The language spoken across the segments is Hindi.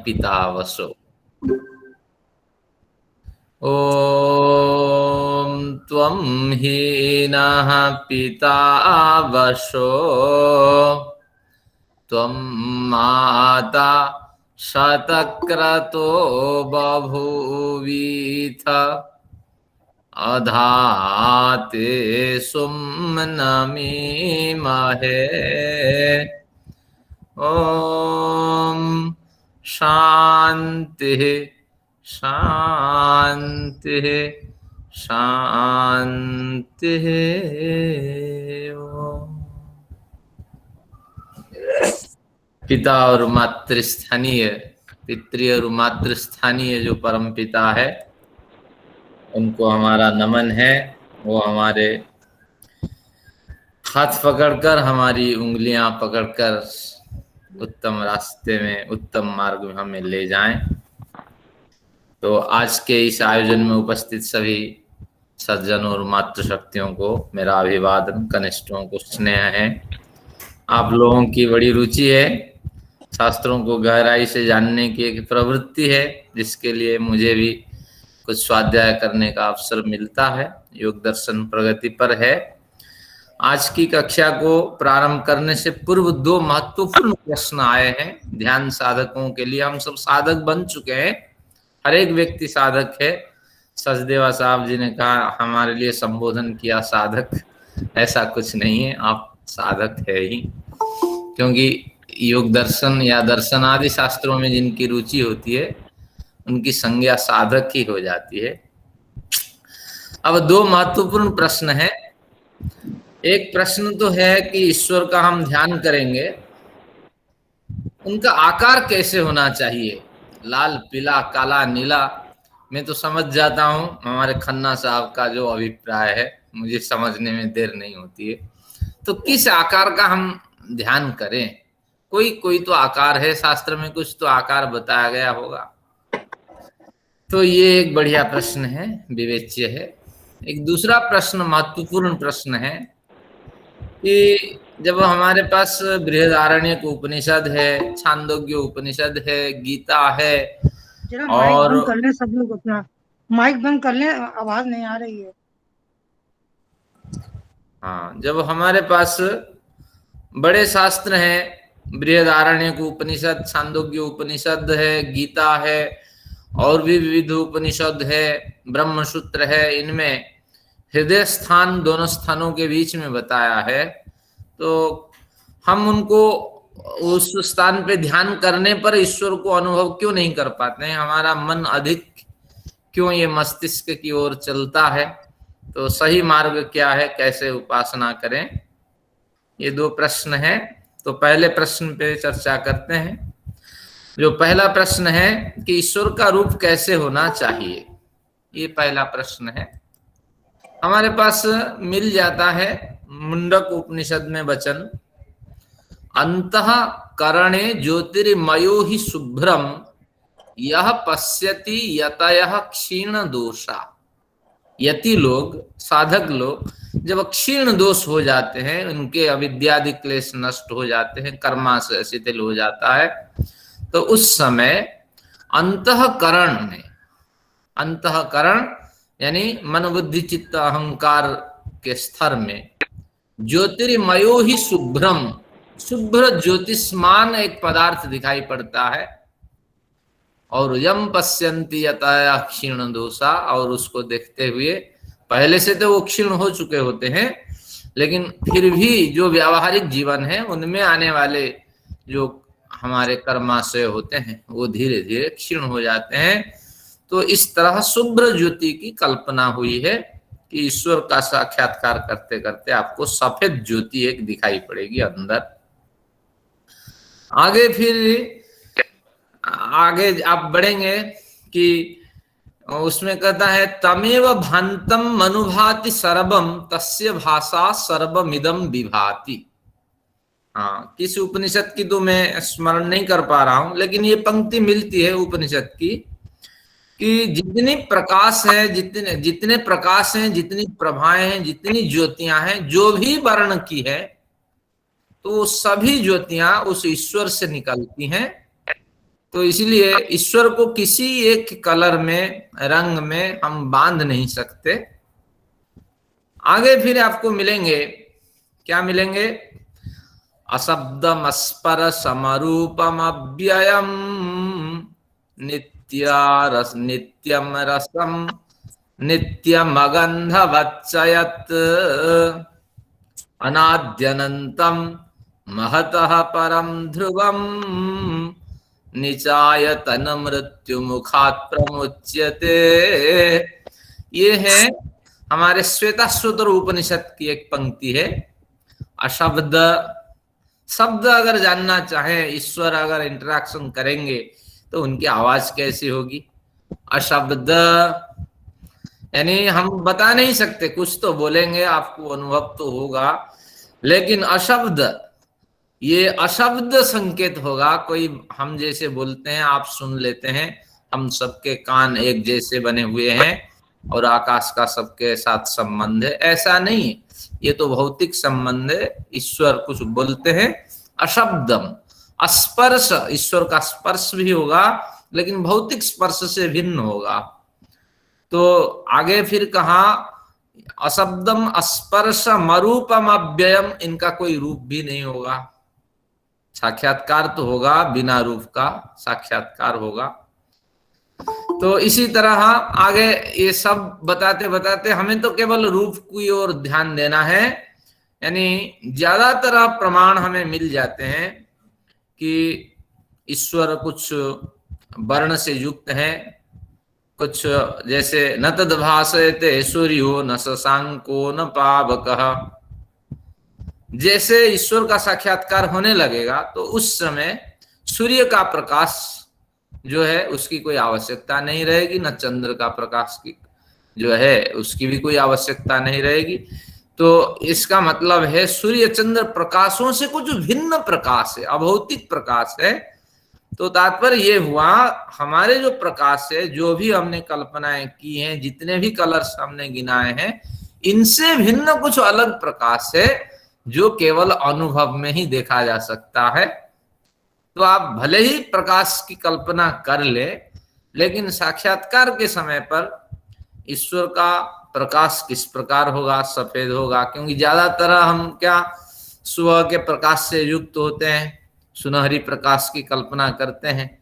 पिता वसो। ॐ त्वं हीनः पिता वसो त्वं माता शतक्रतो बभूवीथ अधाते सुम्नमीमहे। ॐ शान्तिः शान्तिः शान्तिः। पिता और मातृस्थानीय, पितृ और मातृस्थानीय जो परम पिता है उनको हमारा नमन है। वो हमारे हाथ पकड़कर, हमारी उंगलियां पकड़कर उत्तम रास्ते में, उत्तम मार्ग में हमें ले जाएं। तो आज के इस आयोजन में उपस्थित सभी सज्जन और मातृशक्तियों को मेरा अभिवादन, कनिष्ठों को स्नेह है। आप लोगों की बड़ी रुचि है, शास्त्रों को गहराई से जानने की एक प्रवृत्ति है, जिसके लिए मुझे भी कुछ स्वाध्याय करने का अवसर मिलता है। योग दर्शन प्रगति पर है। आज की कक्षा को प्रारंभ करने से पूर्व दो महत्वपूर्ण प्रश्न आए हैं ध्यान साधकों के लिए। हम सब साधक बन चुके हैं, हर एक व्यक्ति साधक है। सचदेवा साहब जी ने कहा हमारे लिए संबोधन किया साधक, ऐसा कुछ नहीं है, आप साधक है ही, क्योंकि योग दर्शन या दर्शन आदि शास्त्रों में जिनकी रुचि होती है उनकी संज्ञा साधक ही हो जाती है। अब दो महत्वपूर्ण प्रश्न हैं। एक प्रश्न तो है कि ईश्वर का हम ध्यान करेंगे, उनका आकार कैसे होना चाहिए, लाल पीला काला नीला। मैं तो समझ जाता हूं, हमारे खन्ना साहब का जो अभिप्राय है मुझे समझने में देर नहीं होती है। तो किस आकार का हम ध्यान करें? कोई तो आकार है, शास्त्र में कुछ तो आकार बताया गया होगा। तो ये एक बढ़िया प्रश्न है, विवेच्य है। एक दूसरा प्रश्न, महत्वपूर्ण प्रश्न है कि जब हमारे पास बृहदारण्यक उपनिषद है, छांदोग्य उपनिषद है, गीता है, और माइक बंद कर लें सब लोग, अपना माइक बंद कर लें, आवाज नहीं आ रही है। हाँ, जब हमारे पास बड़े शास्त्र हैं, बृहदारण्यक उपनिषद, छांदोग्य उपनिषद है, गीता है, और भी विविध उपनिषद है, ब्रह्मसूत्र है, इनमें हृदय स्थान दोनों स्थानों के बीच में बताया है, तो हम उनको उस स्थान पे ध्यान करने पर ईश्वर को अनुभव क्यों नहीं कर पाते हैं? हमारा मन अधिक क्यों ये मस्तिष्क की ओर चलता है? तो सही मार्ग क्या है, कैसे उपासना करें? ये दो प्रश्न हैं। तो पहले प्रश्न पे चर्चा करते हैं। जो पहला प्रश्न है कि ईश्वर का रूप कैसे होना चाहिए, ये पहला प्रश्न है। हमारे पास मिल जाता है मुंडक उपनिषद में वचन, अंतःकरणे ज्योतिर्मयो ही शुभ्रम यह पश्यति यतयः क्षीण दोषा। यति लोग, साधक लोग जब क्षीण दोष हो जाते हैं, उनके अविद्यादि क्लेश नष्ट हो जाते हैं, कर्मा से शिथिल हो जाता है, तो उस समय अंतःकरण में, अंतःकरण यानी मन बुद्धि चित्त अहंकार के स्तर में, ज्योतिर्मयो ही शुभ्रम, शुभ्र ज्योतिष्मान एक पदार्थ दिखाई पड़ता है, और यम पश्यन्ति यतः क्षीण दोषा, और उसको देखते हुए, पहले से तो वो क्षीण हो चुके होते हैं, लेकिन फिर भी जो व्यावहारिक जीवन है उनमें आने वाले जो हमारे कर्माशय होते हैं वो धीरे धीरे क्षीण हो जाते हैं। तो इस तरह शुभ्र ज्योति की कल्पना हुई है कि ईश्वर का साक्षात्कार करते करते आपको सफेद ज्योति एक दिखाई पड़ेगी अंदर। आगे फिर आगे आप बढ़ेंगे कि उसमें कहता है तमेव भांतम मनुभाति सर्वम तस्य भाषा सर्वमिदम विभाति। हाँ, किस उपनिषद की तो मैं स्मरण नहीं कर पा रहा हूं, लेकिन ये पंक्ति मिलती है उपनिषद की कि जितनी प्रकाश है, जितने प्रकाश हैं, जितनी प्रभाएं हैं, जितनी ज्योतियां हैं, जो भी वर्ण की है, तो सभी ज्योतियां उस ईश्वर से निकलती हैं। तो इसलिए ईश्वर को किसी एक कलर में, रंग में हम बांध नहीं सकते। आगे फिर आपको मिलेंगे, क्या मिलेंगे? अशब्दम स्पर समरूपम अव्ययम नित्यम रसम नित्यम अगंधवच्चयत् अनाद्यनंतम महतः परम ध्रुवम निचायतन मृत्यु मुखात् प्रमुच्यते। ये है हमारे श्वेताश्वतर उपनिषद की एक पंक्ति है। अशब्द, शब्द अगर जानना चाहे, ईश्वर अगर इंटरेक्शन करेंगे तो उनकी आवाज कैसी होगी? अशब्द यानी हम बता नहीं सकते, कुछ तो बोलेंगे, आपको अनुभव तो होगा, लेकिन अशब्द, ये अशब्द संकेत होगा। कोई हम जैसे बोलते हैं, आप सुन लेते हैं, हम सबके कान एक जैसे बने हुए हैं और आकाश का सबके साथ संबंध है, ऐसा नहीं है। ये तो भौतिक संबंध है। ईश्वर कुछ बोलते हैं, अशब्दम। स्पर्श, ईश्वर का स्पर्श भी होगा लेकिन भौतिक स्पर्श से भिन्न होगा। तो आगे फिर कहा अशब्दम स्पर्श मरूपम अव्ययम, इनका कोई रूप भी नहीं होगा। साक्षात्कार तो होगा, बिना रूप का साक्षात्कार होगा। तो इसी तरह आगे ये सब बताते बताते हमें तो केवल रूप की ओर ध्यान देना है। यानी ज्यादातर प्रमाण हमें मिल जाते हैं कि ईश्वर कुछ वर्ण से युक्त है, कुछ जैसे न तद भासयते सूर्यो न शशांको न पावकः। जैसे ईश्वर का साक्षात्कार होने लगेगा तो उस समय सूर्य का प्रकाश जो है उसकी कोई आवश्यकता नहीं रहेगी, न चंद्र का प्रकाश की जो है उसकी भी कोई आवश्यकता नहीं रहेगी। तो इसका मतलब है सूर्य चंद्र प्रकाशों से कुछ भिन्न प्रकाश है, अभौतिक प्रकाश है। तो तात्पर्य ये हुआ, हमारे जो प्रकाश है, जो भी हमने कल्पनाएं की हैं, जितने भी कलर्स हमने गिनाए हैं, इनसे भिन्न कुछ अलग प्रकाश है जो केवल अनुभव में ही देखा जा सकता है। तो आप भले ही प्रकाश की कल्पना कर ले, लेकिन साक्षात्कार के समय पर ईश्वर का प्रकाश किस प्रकार होगा? सफेद होगा, क्योंकि ज्यादातर हम क्या सुबह के प्रकाश से युक्त होते हैं, सुनहरी प्रकाश की कल्पना करते हैं,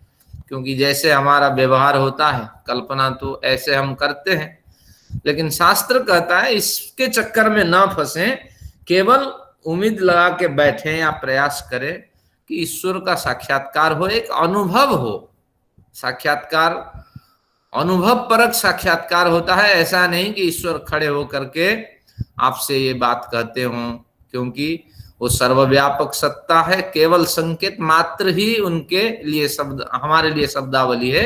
क्योंकि जैसे हमारा व्यवहार होता है, कल्पना तो ऐसे हम करते हैं। लेकिन शास्त्र कहता है इसके चक्कर में ना फंसे, केवल उम्मीद लगा के बैठे या प्रयास करें कि ईश्वर का साक्षात्कार हो, एक अनुभव हो। साक्षात्कार अनुभव परक साक्षात्कार होता है, ऐसा नहीं कि ईश्वर खड़े होकर के आपसे ये बात कहते हों, क्योंकि वो सर्वव्यापक सत्ता है। केवल संकेत मात्र ही उनके लिए शब्द, हमारे लिए शब्दावली है।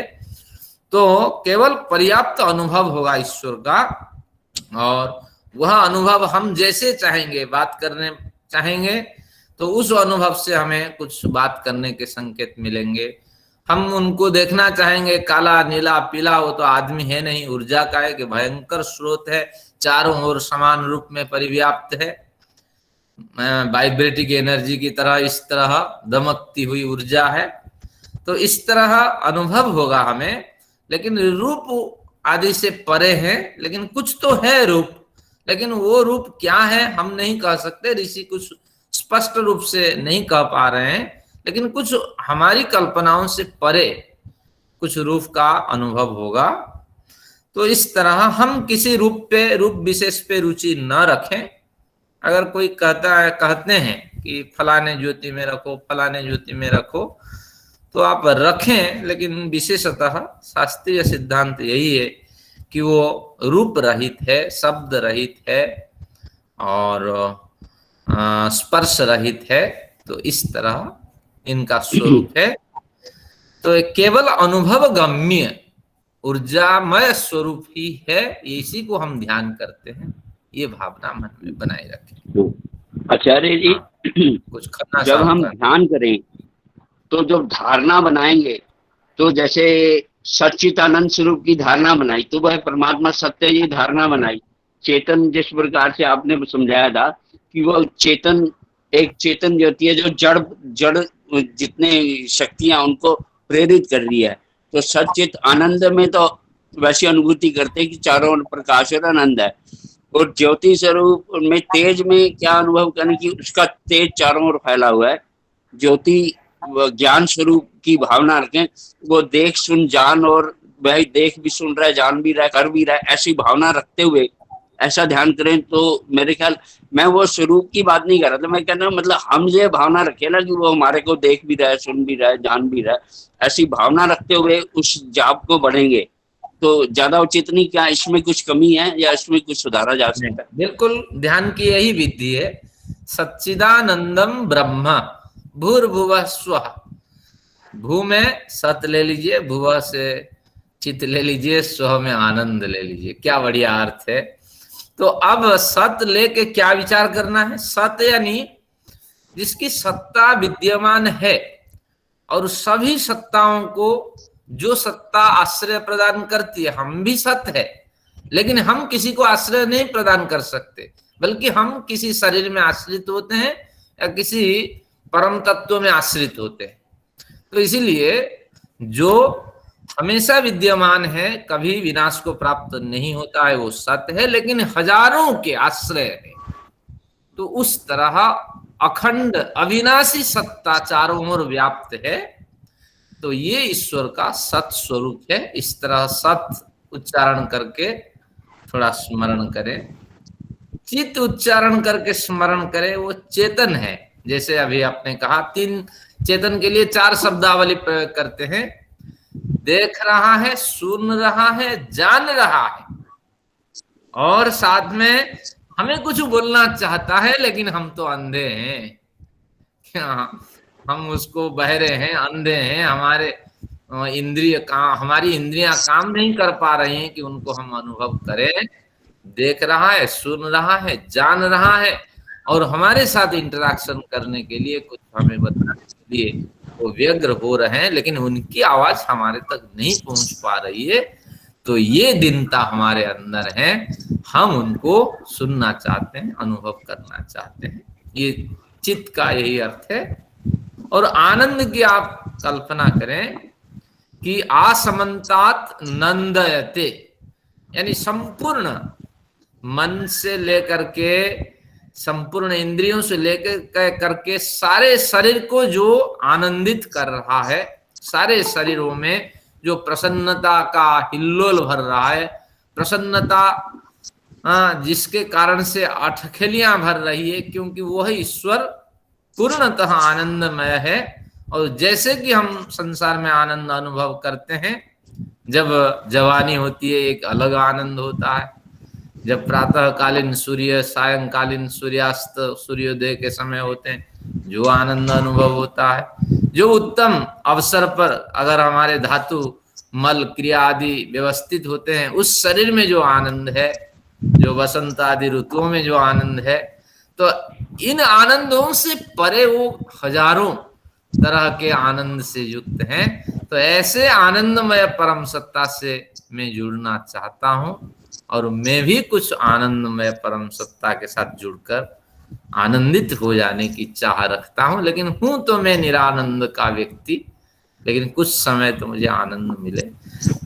तो केवल पर्याप्त अनुभव होगा ईश्वर का, और वह अनुभव हम जैसे चाहेंगे, बात करने चाहेंगे तो उस अनुभव से हमें कुछ बात करने के संकेत मिलेंगे। हम उनको देखना चाहेंगे काला नीला पीला, वो तो आदमी है नहीं, ऊर्जा का है कि भयंकर स्रोत है, चारों ओर समान रूप में परिव्याप्त है, वाइब्रेटिंग एनर्जी की तरह, इस तरह दमकती हुई ऊर्जा है। तो इस तरह अनुभव होगा हमें, लेकिन रूप आदि से परे है। लेकिन कुछ तो है रूप, लेकिन वो रूप क्या है हम नहीं कह सकते। ऋषि कुछ स्पष्ट रूप से नहीं कह पा रहे हैं, लेकिन कुछ हमारी कल्पनाओं से परे कुछ रूप का अनुभव होगा। तो इस तरह हम किसी रूप पे, रूप विशेष पे रुचि न रखें। अगर कोई कहते हैं कि फलाने ज्योति में रखो, फलाने ज्योति में रखो, तो आप रखें, लेकिन विशेषतः शास्त्रीय सिद्धांत यही है कि वो रूप रहित है, शब्द रहित है और स्पर्श रहित है। तो इस तरह इनका स्वरूप है। तो केवल अनुभव गम्य ऊर्जामय स्वरूप ही है, इसी को हम ध्यान करते हैं। ये भावना मन में बनाए रखें। आचार्य जी, कुछ करना जब हम ध्यान करें तो जब धारणा बनाएंगे, तो जैसे सच्चिदानंद स्वरूप की धारणा बनाई तो वह परमात्मा सत्य ही धारणा बनाई। चेतन जिस प्रकार से आपने समझाया था कि वह चेतन एक चेतन ज्योति है जो जड़ जितने शक्तियां उनको प्रेरित कर रही है। तो सच्चित आनंद में तो वैसी अनुभूति करते हैं कि चारों ओर प्रकाश और आनंद है, और ज्योति स्वरूप में तेज में क्या अनुभव करने की, उसका तेज चारों ओर फैला हुआ है। ज्योति ज्ञान स्वरूप की भावना रखें, वो देख सुन जान, और वह देख भी सुन रहा है, जान भी रहा है, कर भी रहा है, ऐसी भावना रखते हुए ऐसा ध्यान करें। तो मेरे ख्याल, मैं वो स्वरूप की बात नहीं कर रहा था, मैं कह रहा हूँ मतलब हम ये भावना रखे ना कि वो हमारे को देख भी रहा है, सुन भी रहा है, जान भी रहा है, ऐसी भावना रखते हुए उस जाप को बढ़ेंगे तो ज्यादा उचित नहीं? क्या इसमें कुछ कमी है या इसमें कुछ सुधारा जा सकता है? बिल्कुल, ध्यान की यही विधि है। सच्चिदानंदम ब्रह्म भूर्भुवः स्वः। भू में सत ले लीजिए, भुव से चित ले लीजिए, स्व में आनंद ले लीजिए। क्या बढ़िया अर्थ है। तो अब सत लेके क्या विचार करना है? सत यानी जिसकी सत्ता विद्यमान है, और सभी सत्ताओं को जो सत्ता आश्रय प्रदान करती है। हम भी सत है, लेकिन हम किसी को आश्रय नहीं प्रदान कर सकते, बल्कि हम किसी शरीर में आश्रित होते हैं या किसी परम तत्व में आश्रित होते हैं। तो इसीलिए जो हमेशा विद्यमान है, कभी विनाश को प्राप्त नहीं होता है, वो सत्य है, लेकिन हजारों के आश्रय है। तो उस तरह अखंड अविनाशी सत्ता चारों ओर व्याप्त है। तो ये ईश्वर का सत स्वरूप है। इस तरह सत उच्चारण करके थोड़ा स्मरण करें, चित उच्चारण करके स्मरण करें। वो चेतन है। जैसे अभी आपने कहा, 3 चेतन के लिए 4 शब्दावली प्रयोग करते हैं। देख रहा है, सुन रहा है, जान रहा है, और साथ में हमें कुछ बोलना चाहता है, लेकिन हम तो अंधे हैं। क्या हम उसको बहरे हैं, अंधे हैं, हमारे हमारी इंद्रियां काम नहीं कर पा रही हैं कि उनको हम अनुभव करें। देख रहा है, सुन रहा है, जान रहा है, और हमारे साथ इंटरेक्शन करने के लिए, कुछ हमें बताने के लिए वो व्यग्र हो रहे हैं, लेकिन उनकी आवाज हमारे तक नहीं पहुंच पा रही है। तो ये दीनता हमारे अंदर है, हम उनको सुनना चाहते हैं, अनुभव करना चाहते हैं। ये चित्त का यही अर्थ है। और आनंद की आप कल्पना करें कि आसमंतात नंदयते, यानी संपूर्ण मन से लेकर के, संपूर्ण इंद्रियों से लेकर करके सारे शरीर को जो आनंदित कर रहा है, सारे शरीरों में जो प्रसन्नता का हिल्लोल भर रहा है, प्रसन्नता जिसके कारण से अठखेलियां भर रही है, क्योंकि वह ईश्वर पूर्णतः आनंदमय है। और जैसे कि हम संसार में आनंद अनुभव करते हैं, जब जवानी होती है एक अलग आनंद होता है, जब प्रातःकालीन सूर्य, सायंकालीन सूर्यास्त, सूर्योदय के समय होते हैं, जो आनंद अनुभव होता है, जो उत्तम अवसर पर अगर हमारे धातु मल क्रिया आदि व्यवस्थित होते हैं, उस शरीर में जो आनंद है, जो वसंत आदि ऋतुओं में जो आनंद है, तो इन आनंदों से परे वो हजारों तरह के आनंद से युक्त हैं। तो ऐसे आनंदमय परम सत्ता से मैं जुड़ना चाहता हूं, और मैं भी कुछ आनंदमय परम सत्ता के साथ जुड़कर आनंदित हो जाने की चाह रखता हूं। लेकिन हूं तो मैं निरानंद का व्यक्ति, लेकिन कुछ समय तो मुझे आनंद मिले।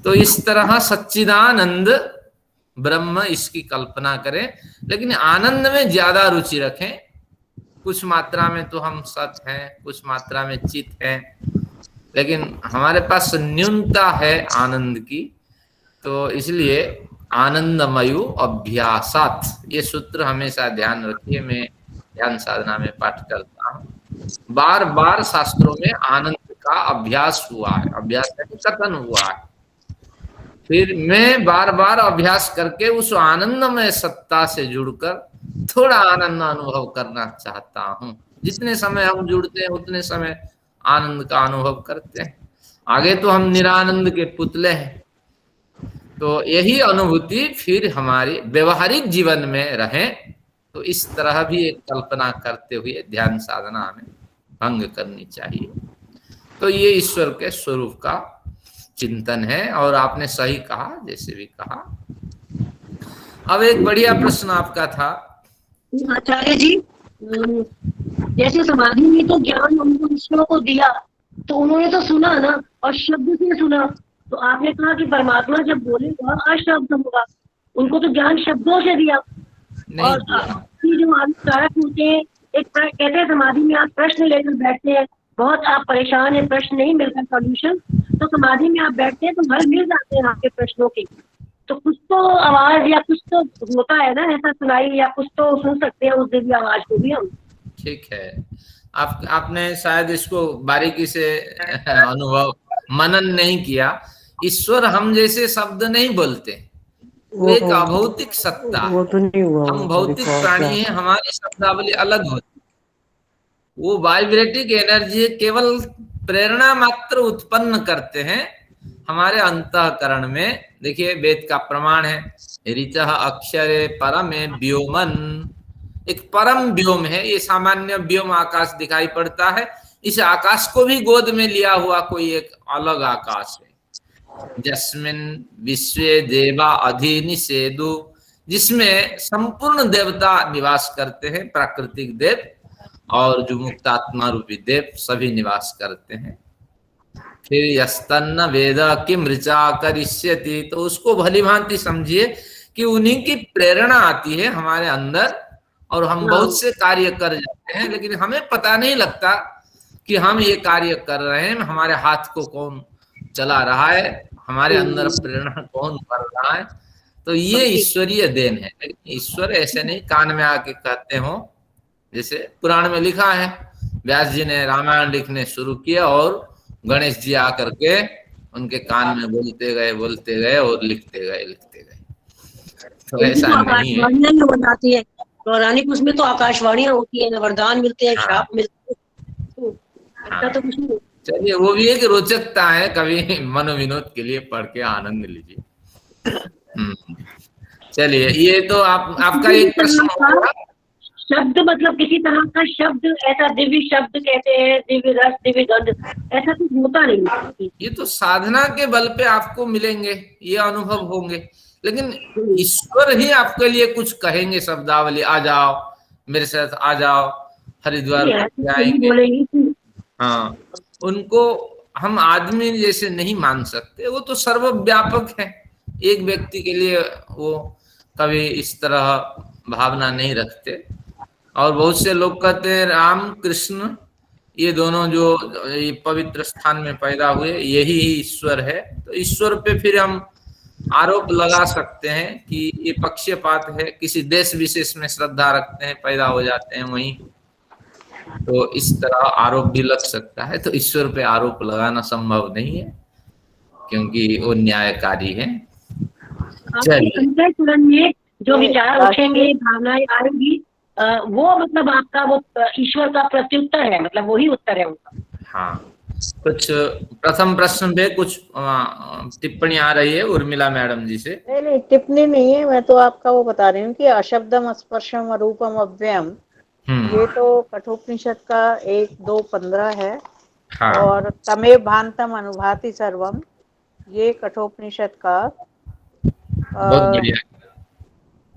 तो इस तरह सच्चिदानंद ब्रह्म, इसकी कल्पना करें, लेकिन आनंद में ज्यादा रुचि रखें। कुछ मात्रा में तो हम सत हैं, कुछ मात्रा में चित हैं, लेकिन हमारे पास न्यूनता है आनंद की। तो इसलिए आनंदमयु अभ्यासात, ये सूत्र हमेशा ध्यान रखिए। मैं ध्यान साधना में पाठ करता हूँ, बार बार शास्त्रों में आनंद का अभ्यास हुआ है। अभ्यास कथन हुआ है, फिर मैं बार बार अभ्यास करके उस आनंदमय सत्ता से जुड़कर थोड़ा आनंद अनुभव करना चाहता हूं। जितने समय हम जुड़ते हैं उतने समय आनंद का अनुभव करते हैं। आगे तो हम निरानंद के पुतले हैं। तो यही अनुभूति फिर हमारी व्यवहारिक जीवन में रहे। तो इस तरह भी एक कल्पना करते हुए ध्यान साधना हमें भंग करनी चाहिए। तो ये ईश्वर के स्वरूप का चिंतन है। और आपने सही कहा, जैसे भी कहा। अब एक बढ़िया प्रश्न आपका था आचार्य जी, जैसे समाधि में तो ज्ञान उनको ईश्वर को दिया, तो उन्होंने तो सुना ना, और शब्द से सुना। तो आपने कहा कि परमात्मा जब बोलेगा अशब्द होगा, उनको तो ज्ञान शब्दों से दिया। नहीं और दिया। जो आविष्कारक होते हैं, कहते हैं समाधि में आप प्रश्न लेकर बैठते हैं, बहुत आप परेशान हैं, प्रश्न नहीं मिलता सॉल्यूशन, तो समाधि में आप बैठते हैं तो हल मिल जाते हैं आपके प्रश्नों के। तो कुछ तो आवाज या कुछ तो होता है ना, ऐसा सुनाई, या कुछ तो सुन सकते हैं उस दिव्य आवाज को भी हम। ठीक है, आपने शायद इसको बारीकी से अनुभव मनन नहीं किया। ईश्वर हम जैसे शब्द नहीं बोलते, वो एक अभौतिक सत्ता है। वो तो नहीं हुआ हम भौतिक प्राणी हैं, हमारी शब्दावली अलग होती है। वो वाइब्रेटिक एनर्जी है, केवल प्रेरणा मात्र उत्पन्न करते हैं हमारे अंतःकरण में। देखिए वेद का प्रमाण है, ऋचः अक्षरे परमे व्योमन। एक परम व्योम है, ये सामान्य व्योम आकाश दिखाई पड़ता है, इस आकाश को भी गोद में लिया हुआ कोई एक अलग आकाश है। जस्मिन विश्वे देवा अधिनिषेदु, जिसमें संपूर्ण देवता निवास करते हैं, प्राकृतिक देव और जो मुक्तात्मा रूपी देव सभी निवास करते हैं। फिर यस्तन्न वेद किम ऋचा करिष्यति, तो उसको भली भांति समझिए कि उन्हीं की प्रेरणा आती है हमारे अंदर और हम बहुत से कार्य कर जाते हैं, लेकिन हमें पता नहीं लगता कि हम ये कार्य कर रहे हैं। हमारे हाथ को कौन चला रहा है, हमारे अंदर प्रेरणा कौन कर रहा है, तो ये ईश्वरीय देन है। लेकिन ईश्वर ऐसे नहीं कान में आके कहते हो, जैसे पुराण में लिखा है, व्यास जी ने रामायण लिखने शुरू किया और गणेश जी आकर के उनके कान में बोलते गए और लिखते गए। तो ऐसा नहीं है। हो जाती है पौराणिक, उसमें तो आकाशवाणियां होती है, वरदान मिलते हैं, श्राप मिलते हैं, ऐसा तो कुछ नहीं। चलिए, वो भी एक रोचकता है, कभी मनोविनोद के लिए पढ़ के आनंद लीजिए। चलिए, ये तो आपका एक प्रश्न होगा। शब्द मतलब किसी तरह का शब्द, ऐसा दिव्य शब्द कहते हैं, दिव्य रस, दिव्य गंध, ऐसा कुछ होता नहीं। ये तो साधना के बल पे आपको मिलेंगे, ये अनुभव होंगे, लेकिन ईश्वर ही आपके लिए कुछ कहेंगे, शब्दावली, आ जाओ मेरे साथ, आ जाओ हरिद्वार जाएंगे। हाँ, उनको हम आदमी जैसे नहीं मान सकते, वो तो सर्वव्यापक है। एक व्यक्ति के लिए वो कभी इस तरह भावना नहीं रखते। और बहुत से लोग कहते हैं राम कृष्ण ये दोनों जो ये पवित्र स्थान में पैदा हुए यही ईश्वर है। तो ईश्वर पे फिर हम आरोप लगा सकते हैं कि ये पक्षपात है, किसी देश विशेष में श्रद्धा रखते हैं, पैदा हो जाते हैं वहीं, तो इस तरह आरोप भी लग सकता है। तो ईश्वर पे आरोप लगाना संभव नहीं है, क्योंकि वो न्यायकारी है। चलिए, जो विचार उठेंगे, भावनाएं आएंगी, वो मतलब आपका वो ईश्वर का प्रत्युत्तर है, मतलब वही उत्तर है उनका। हाँ, कुछ प्रथम प्रश्न पे कुछ टिप्पणी आ रही है उर्मिला मैडम जी से। नहीं, टिप्पणी नहीं है, मैं तो आपका वो बता रही हूँ कि अशब्दम स्पर्शम अरूपम अव्ययम, ये तो कठोपनिषद का 1-2-15 है। हाँ। और तमेव भांतम अनुभाति सर्वम, ये कठोपनिषद का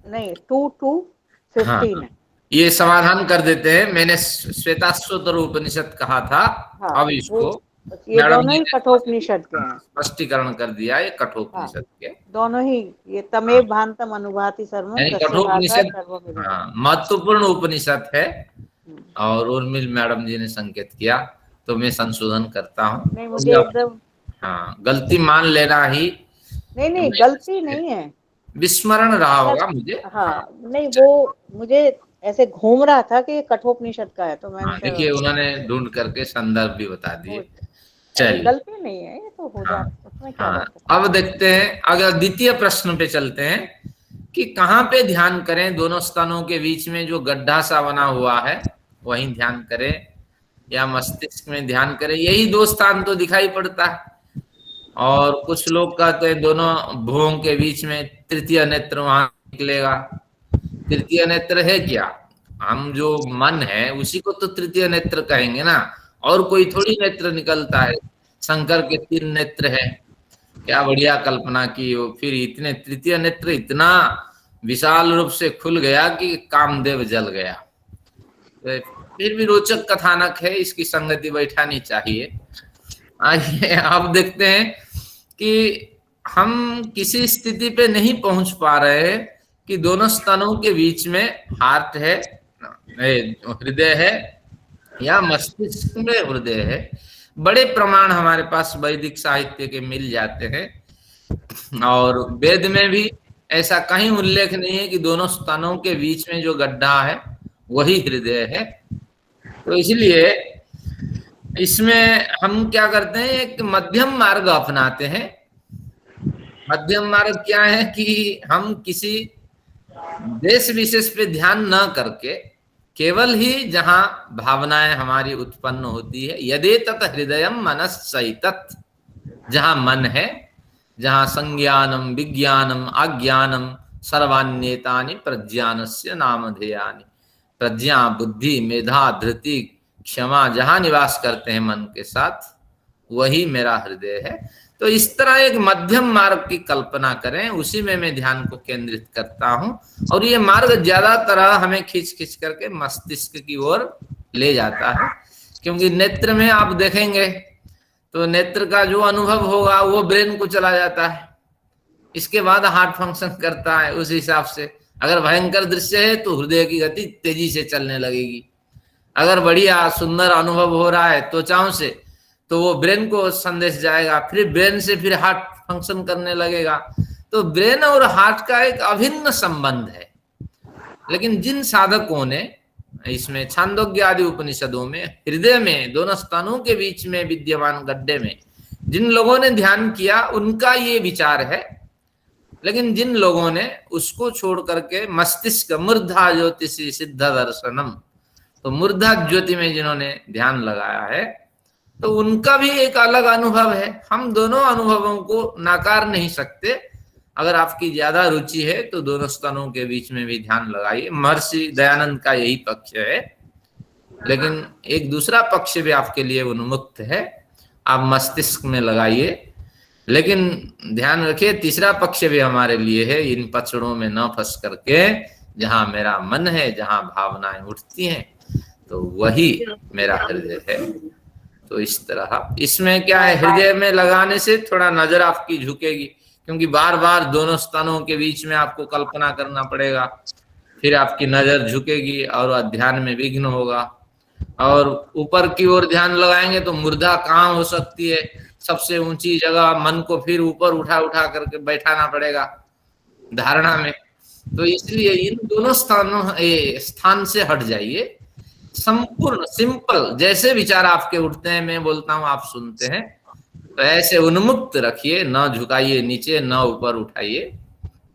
नहीं 2-15 है। ये समाधान कर देते हैं, मैंने श्वेताश्वतर उपनिषद कहा था। हाँ, अब इसको ये दोनों ही कठोपनिषद के हैं, स्पष्टीकरण कर दिया, ये कठोपनिषद के दोनों ही, ये तमेव भांतम अनुभाति सर्वम, कठोपनिषद महत्वपूर्ण उपनिषद है। और उर्मिल मैडम जी ने संकेत किया, तो मैं संशोधन करता हूँ। नहीं, मुझे एकदम हाँ, गलती मान लेना ही नहीं, गलती नहीं है, विस्मरण रहा होगा मुझे। हाँ, नहीं, वो मुझे ऐसे घूम रहा था कि कठोपनिषद का है, तो मैंने देखिए उन्होंने ढूंढ करके संदर्भ भी बता दिए। चलिए, गलती नहीं है, ये तो हो जाता है। अब देखते हैं, अगर द्वितीय प्रश्न पे चलते हैं कि कहाँ पे ध्यान करें। दोनों स्तनों के बीच में जो गड्ढा सा बना हुआ है वहीं ध्यान करें या मस्तिष्क में ध्यान करें, यही दो स्थान तो दिखाई पड़ता है। और कुछ लोग कहते हैं दोनों भुवों के बीच में तृतीय नेत्र वहां निकलेगा। तृतीय नेत्र है क्या? हम जो मन है उसी को तो तृतीय नेत्र कहेंगे ना, और कोई थोड़ी नेत्र निकलता है। शंकर के 3 नेत्र है, क्या बढ़िया कल्पना की हो। फिर इतने तृतीय नेत्र इतना विशाल रूप से खुल गया कि कामदेव जल गया। तो फिर भी रोचक कथानक है, इसकी संगति बैठानी चाहिए। आइए आप देखते हैं कि हम किसी स्थिति पे नहीं पहुंच पा रहे हैं कि दोनों स्तनों के बीच में हार्ट है, हृदय है या मस्तिष्क में हृदय है। बड़े प्रमाण हमारे पास वैदिक साहित्य के मिल जाते हैं और वेद में भी ऐसा कहीं उल्लेख नहीं है कि दोनों स्तनों के बीच में जो गड्ढा है वही हृदय है। तो इसलिए इसमें हम क्या करते हैं, एक मध्यम मार्ग अपनाते हैं। मध्यम मार्ग क्या है कि हम किसी देश विशेष पे ध्यान न करके केवल ही जहां भावनाएं हमारी उत्पन्न होती है, यदि तत् हृदयम मनस्सैतत्, जहां मन है, जहां संज्ञानम विज्ञानम अज्ञानम सर्वान्येतानि प्रज्ञानस्य नामधेयानि, प्रज्ञा बुद्धि मेधा धृति क्षमा जहां निवास करते हैं मन के साथ, वही मेरा हृदय है। तो इस तरह एक मध्यम मार्ग की कल्पना करें, उसी में मैं ध्यान को केंद्रित करता हूं और ये मार्ग ज्यादातर हमें खींच खींच करके मस्तिष्क की ओर ले जाता है। क्योंकि नेत्र में आप देखेंगे तो नेत्र का जो अनुभव होगा वो ब्रेन को चला जाता है, इसके बाद हार्ट फंक्शन करता है। उस हिसाब से अगर भयंकर दृश्य है तो हृदय की गति तेजी से चलने लगेगी, अगर बढ़िया सुंदर अनुभव हो रहा है त्वचाओं से तो वो ब्रेन को संदेश जाएगा, फिर ब्रेन से फिर हार्ट फंक्शन करने लगेगा। तो ब्रेन और हार्ट का एक अभिन्न संबंध है। लेकिन जिन साधकों ने इसमें छांदोग्य आदि उपनिषदों में हृदय में दोनों स्तनों के बीच में विद्यमान गड्ढे में जिन लोगों ने ध्यान किया उनका ये विचार है। लेकिन जिन लोगों ने उसको छोड़ करके मस्तिष्क मूर्धा ज्योतिषी सिद्ध दर्शनम, तो मूर्धा ज्योति में जिन्होंने ध्यान लगाया है तो उनका भी एक अलग अनुभव है। हम दोनों अनुभवों को नाकार नहीं सकते। अगर आपकी ज्यादा रुचि है तो दोनों स्तनों के बीच में भी ध्यान लगाइए। महर्षि दयानंद का यही पक्ष है। लेकिन एक दूसरा पक्ष भी आपके लिए उन्मुक्त है, आप मस्तिष्क में लगाइए। लेकिन ध्यान रखिए तीसरा पक्ष भी हमारे लिए है, इन पक्षों में न फंस करके जहां मेरा मन है, जहां भावनाएं उठती हैं, तो वही मेरा हृदय है। तो इस तरह इसमें क्या है, हृदय में लगाने से थोड़ा नजर आपकी झुकेगी, क्योंकि बार बार दोनों स्तनों के बीच में आपको कल्पना करना पड़ेगा, फिर आपकी नजर झुकेगी और ध्यान में विघ्न होगा। और ऊपर की ओर ध्यान लगाएंगे तो मूर्धा कहाँ हो सकती है, सबसे ऊंची जगह, मन को फिर ऊपर उठा उठा करके बैठाना पड़ेगा धारणा में। तो इसलिए इन दोनों स्थान से हट जाइए। संपूर्ण सिंपल जैसे विचार आपके उठते हैं, मैं बोलता हूं आप सुनते हैं, तो ऐसे उन्मुक्त रखिए, न झुकाइए नीचे न ऊपर उठाइए।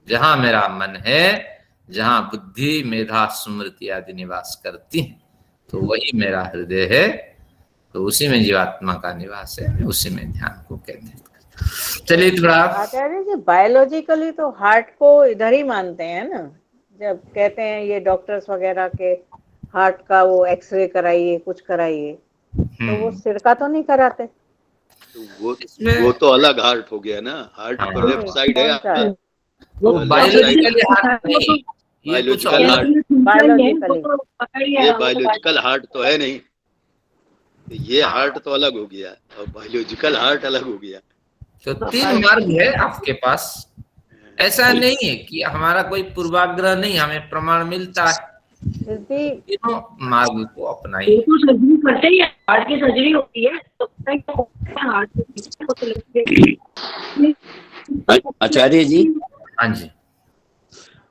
जहां मेरा मन है, जहां बुद्धि मेधा स्मृति आदि निवास करती हैं, तो वही मेरा हृदय है। तो उसी में जीवात्मा का निवास है, उसी में ध्यान को केंद्रित कर। चलिए थोड़ा आचार्य जी, बायोलॉजिकली तो हार्ट को इधर ही मानते हैं ना, जब कहते हैं ये डॉक्टर्स वगैरह के हार्ट का वो एक्सरे कराइए, कुछ कराइए, तो वो सिर का तो नहीं कराते। तो वो तो अलग हार्ट हो गया ना, हार्ट तो लेफ्ट साइड है आपका, वो बायोलॉजिकली हार्ट नहीं, बायोलॉजिकल हार्ट, ये बायोलॉजिकल हार्ट तो है नहीं, ये हार्ट तो अलग हो गया और बायोलॉजिकल हार्ट अलग हो गया। तो तीन मार्ग है आपके पास। ऐसा नहीं है कि हमारा कोई पूर्वाग्रह नहीं, हमें प्रमाण मिलता है। तीनों मार्ग को अपनाइए। सर्जरी करते ही हार्ट की सर्जरी होती है तो आचार्य जी, हाँ जी,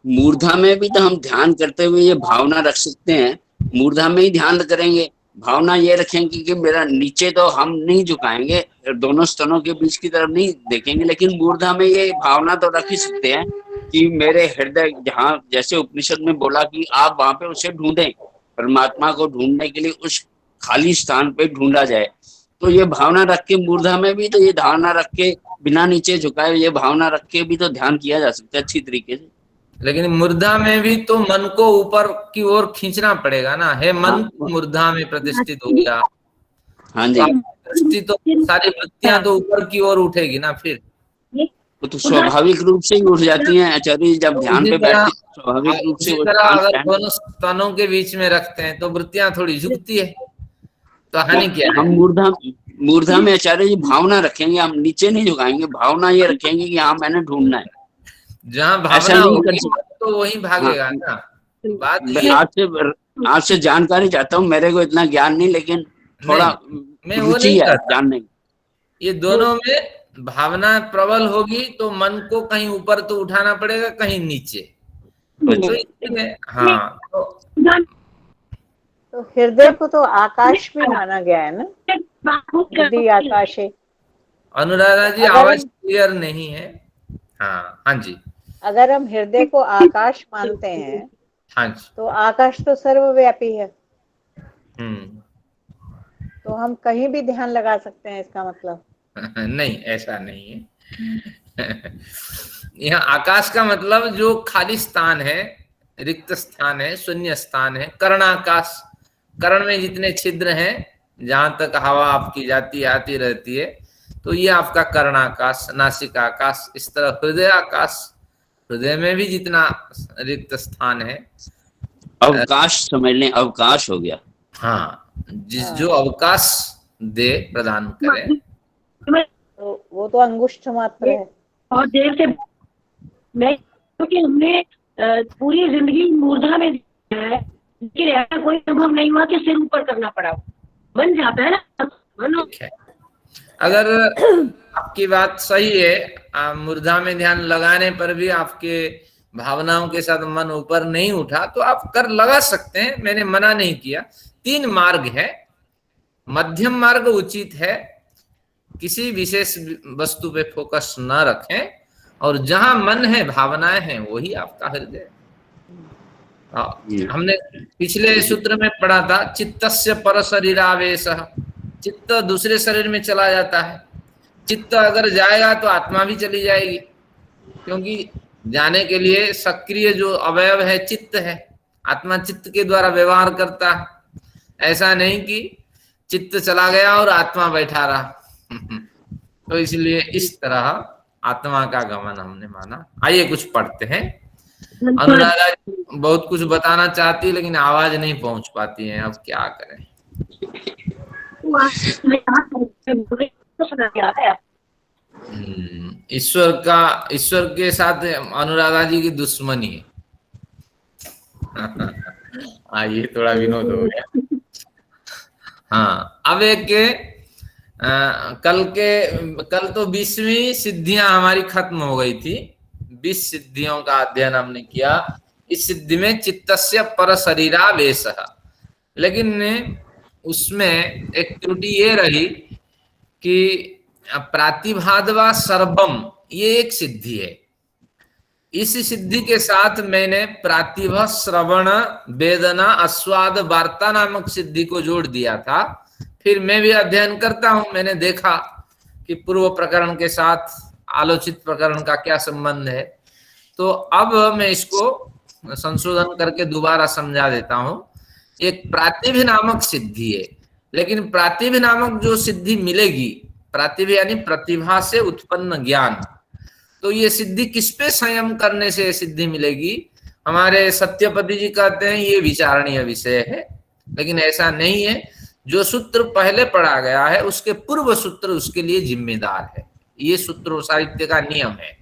मूर्धा में भी तो हम ध्यान करते हुए ये भावना रख सकते हैं। मूर्धा में ही ध्यान करेंगे, भावना ये रखेंगे कि मेरा नीचे तो हम नहीं झुकाएंगे, दोनों स्तनों के बीच की तरफ नहीं देखेंगे, लेकिन मूर्धा में ये भावना तो रख ही सकते हैं कि मेरे हृदय, जहाँ जैसे उपनिषद में बोला कि आप वहां पे उसे ढूंढें, परमात्मा को ढूंढने के लिए उस खाली स्थान पे ढूंढा जाए। तो ये भावना रख के मूर्धा में भी तो ये धारणा रख के बिना नीचे झुकाए ये भावना रख के भी तो ध्यान किया जा सकता है अच्छी तरीके से। लेकिन मूर्धा में भी तो मन को ऊपर की ओर खींचना पड़ेगा ना, है मन मूर्धा में प्रतिष्ठित हो गया। हाँ जी, दृष्टि तो सारी वृत्तियां तो ऊपर की ओर उठेगी ना, फिर तो स्वाभाविक रूप से ही उठ जाती हैं आचार्य, जब ध्यान पे बैठते स्वाभाविक रूप से। अगर दोनों स्तनों के बीच में रखते हैं तो वृत्तियां थोड़ी झुकती है, तो हानि क्या है? हम मूर्धा में आचार्य जी भावना रखेंगे, हम नीचे नहीं झुकाएंगे, भावना ये रखेंगे कि हाँ मैंने ढूंढना है। जहाँ भावना होगी तो वही भागेगा ना। बात आपसे जानकारी चाहता हूँ, मेरे को इतना ज्ञान नहीं, लेकिन थोड़ा मैं वो नहीं कहता जानने। ये दोनों में भावना प्रबल होगी तो मन को कहीं ऊपर तो उठाना पड़ेगा, कहीं नीचे। तो हाँ, तो हृदय को तो आकाश भी माना गया है ना, हृदय आकाश है। अनुराधा जी आवाज क्लियर नहीं है। हाँ हाँ जी। अगर हम हृदय को आकाश मानते हैं, हाँ जी, तो आकाश तो सर्वव्यापी है। तो हम कहीं भी ध्यान लगा सकते हैं, इसका मतलब नहीं, ऐसा नहीं है। यहाँ आकाश का मतलब जो खाली स्थान है, रिक्त स्थान है, शून्य स्थान है, कर्णाकाश। कर्ण में जितने छिद्र हैं, जहां तक हवा आपकी जाती आती रहती है, तो ये आपका कर्णाकाश, नासिका आकाश। इस तरह हृदय आकाश, हृदय में भी जितना रिक्त स्थान है, अवकाश समझ लें, अवकाश हो गया। हाँ, जो अवकाश दे, प्रदान करे, तो वो तो अंगुष्ठ मात्र है। और देर से मैं, क्योंकि हमने पूरी जिंदगी मूर्धा में है, लेकिन ऐसा कोई अनुभव नहीं हुआ कि सिर ऊपर करना पड़ा। बन जाता है ना मन। अगर आपकी बात सही है, मूर्धा में ध्यान लगाने पर भी आपके भावनाओं के साथ मन ऊपर नहीं उठा, तो आप कर लगा सकते हैं, मैंने मना नहीं किया। 3 मार्ग है। मध्यम मार्ग उचित है, किसी विशेष वस्तु पे फोकस न रखें, और जहां मन है, भावनाएं हैं, वही आपका हृदय। हमने पिछले सूत्र में पढ़ा था, चित्तस्य पर शरीरावेश। चित्त दूसरे शरीर में चला जाता है। चित्त अगर जाएगा तो आत्मा भी चली जाएगी, क्योंकि जाने के लिए सक्रिय जो अवयव है चित्त है। आत्मा चित्त के द्वारा व्यवहार करता है। ऐसा नहीं कि चित्त चला गया और आत्मा बैठा रहा। तो इसलिए इस तरह आत्मा का गमन हमने माना। आइए कुछ पढ़ते हैं। अनुराधा बहुत कुछ बताना चाहती है, लेकिन आवाज नहीं पहुंच पाती है, अब क्या करें। ईश्वर के साथ अनुराधा जी की दुश्मनी है। ये थोड़ा विनोद हो गया। हाँ, अब एक कल तो 20वीं सिद्धियां हमारी खत्म हो गई थी। 20 सिद्धियों का अध्ययन हमने किया। इस सिद्धि में चित्तस्य पर शरीरावेश, लेकिन उसमें एक त्रुटि ये रही कि प्रातिभादवा सर्वम, ये एक सिद्धि है। इस सिद्धि के साथ मैंने प्रातिभा, श्रवण, वेदना, आस्वाद, वार्ता नामक सिद्धि को जोड़ दिया था। फिर मैं भी अध्ययन करता हूं, मैंने देखा कि पूर्व प्रकरण के साथ आलोचित प्रकरण का क्या संबंध है। तो अब मैं इसको संशोधन करके दोबारा समझा देता हूं। एक प्रातिभ नामक सिद्धि है, लेकिन प्रातिभ नामक जो सिद्धि मिलेगी, प्रातिभ यानी प्रतिभा से उत्पन्न ज्ञान, तो ये सिद्धि किस पे संयम करने से सिद्धि मिलेगी? हमारे सत्यपति जी कहते हैं ये विचारणीय विषय है, लेकिन ऐसा नहीं है। जो सूत्र पहले पढ़ा गया है उसके पूर्व सूत्र उसके लिए जिम्मेदार है। ये सूत्र साहित्य का नियम है।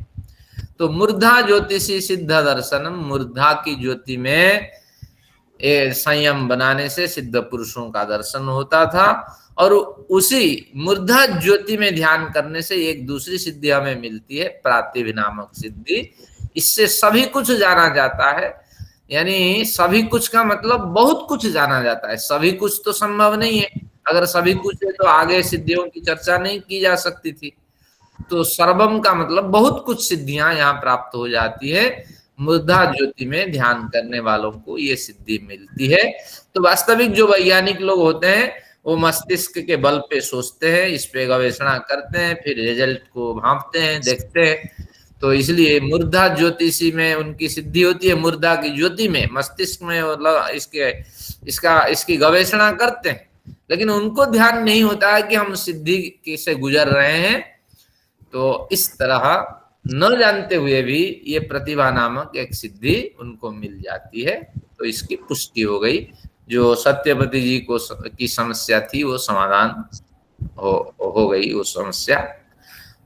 तो मूर्धा ज्योतिषी सिद्ध दर्शनम, मूर्धा की ज्योति में संयम बनाने से सिद्ध पुरुषों का दर्शन होता था। और उसी मूर्धा ज्योति में ध्यान करने से एक दूसरी सिद्धि हमें मिलती है, प्रातिभ नामक सिद्धि। इससे सभी कुछ जाना जाता है। यानी सभी कुछ का मतलब बहुत कुछ जाना जाता है। सभी कुछ तो संभव नहीं है। अगर सभी कुछ है तो आगे सिद्धियों की चर्चा नहीं की जा सकती थी। तो सर्वम का मतलब बहुत कुछ सिद्धियां यहाँ प्राप्त हो जाती है। मूर्धा ज्योति में ध्यान करने वालों को ये सिद्धि मिलती है। तो वास्तविक जो वैज्ञानिक लोग होते हैं वो मस्तिष्क के बल पे सोचते हैं, इस पे गवेषणा करते हैं, फिर रिजल्ट को भांपते हैं, देखते हैं। तो इसलिए मूर्धा ज्योतिषी में उनकी सिद्धि होती है। मूर्धा की ज्योति में, मस्तिष्क में इसकी गवेषणा करते हैं, लेकिन उनको ध्यान नहीं होता है कि हम सिद्धि से गुजर रहे हैं। तो इस तरह न जानते हुए भी ये प्रतिभा नामक एक सिद्धि उनको मिल जाती है। तो इसकी पुष्टि हो गई। जो सत्यपति जी को की समस्या थी वो समाधान हो गई वो समस्या।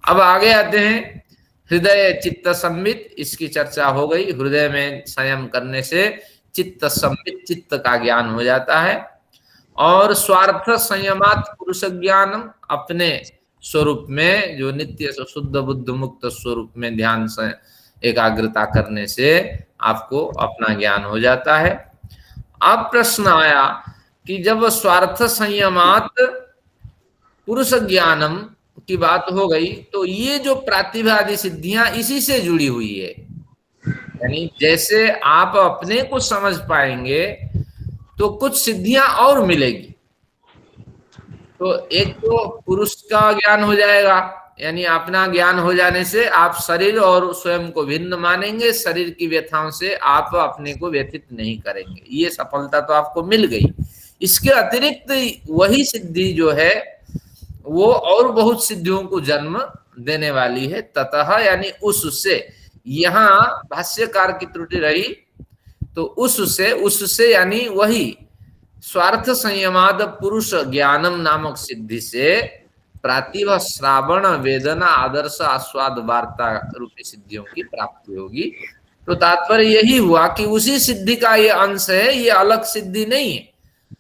अब आगे आते हैं, हृदय चित्त संवित, इसकी चर्चा हो गई। हृदय में संयम करने से चित्त संवित, चित्त का ज्ञान हो जाता है। और स्वार्थ संयमात पुरुष ज्ञानम, अपने स्वरूप में जो नित्य शुद्ध बुद्ध मुक्त स्वरूप में ध्यान से एकाग्रता करने से आपको अपना ज्ञान हो जाता है। अब प्रश्न आया कि जब स्वार्थ संयमात पुरुष ज्ञानम की बात हो गई, तो ये जो प्रातिभादि सिद्धियां इसी से जुड़ी हुई है। यानी जैसे आप अपने को समझ पाएंगे तो कुछ सिद्धियां और मिलेगी। तो एक तो पुरुष का ज्ञान हो जाएगा, यानी अपना ज्ञान हो जाने से आप शरीर और स्वयं को भिन्न मानेंगे, शरीर की व्यथाओं से आप अपने को व्यथित नहीं करेंगे। ये सफलता तो आपको मिल गई। इसके अतिरिक्त वही सिद्धि जो है वो और बहुत सिद्धियों को जन्म देने वाली है। ततः यानी उससे, यहाँ भाष्यकार की त्रुटि रही, तो उससे यानी वही स्वार्थ संयमाद पुरुष ज्ञानम नामक सिद्धि से प्रातिभ श्रावण वेदना आदर्श आस्वाद वार्ता रूपी सिद्धियों की प्राप्ति होगी। तो तात्पर्य यही हुआ कि उसी सिद्धि का ये अंश है, ये अलग सिद्धि नहीं है।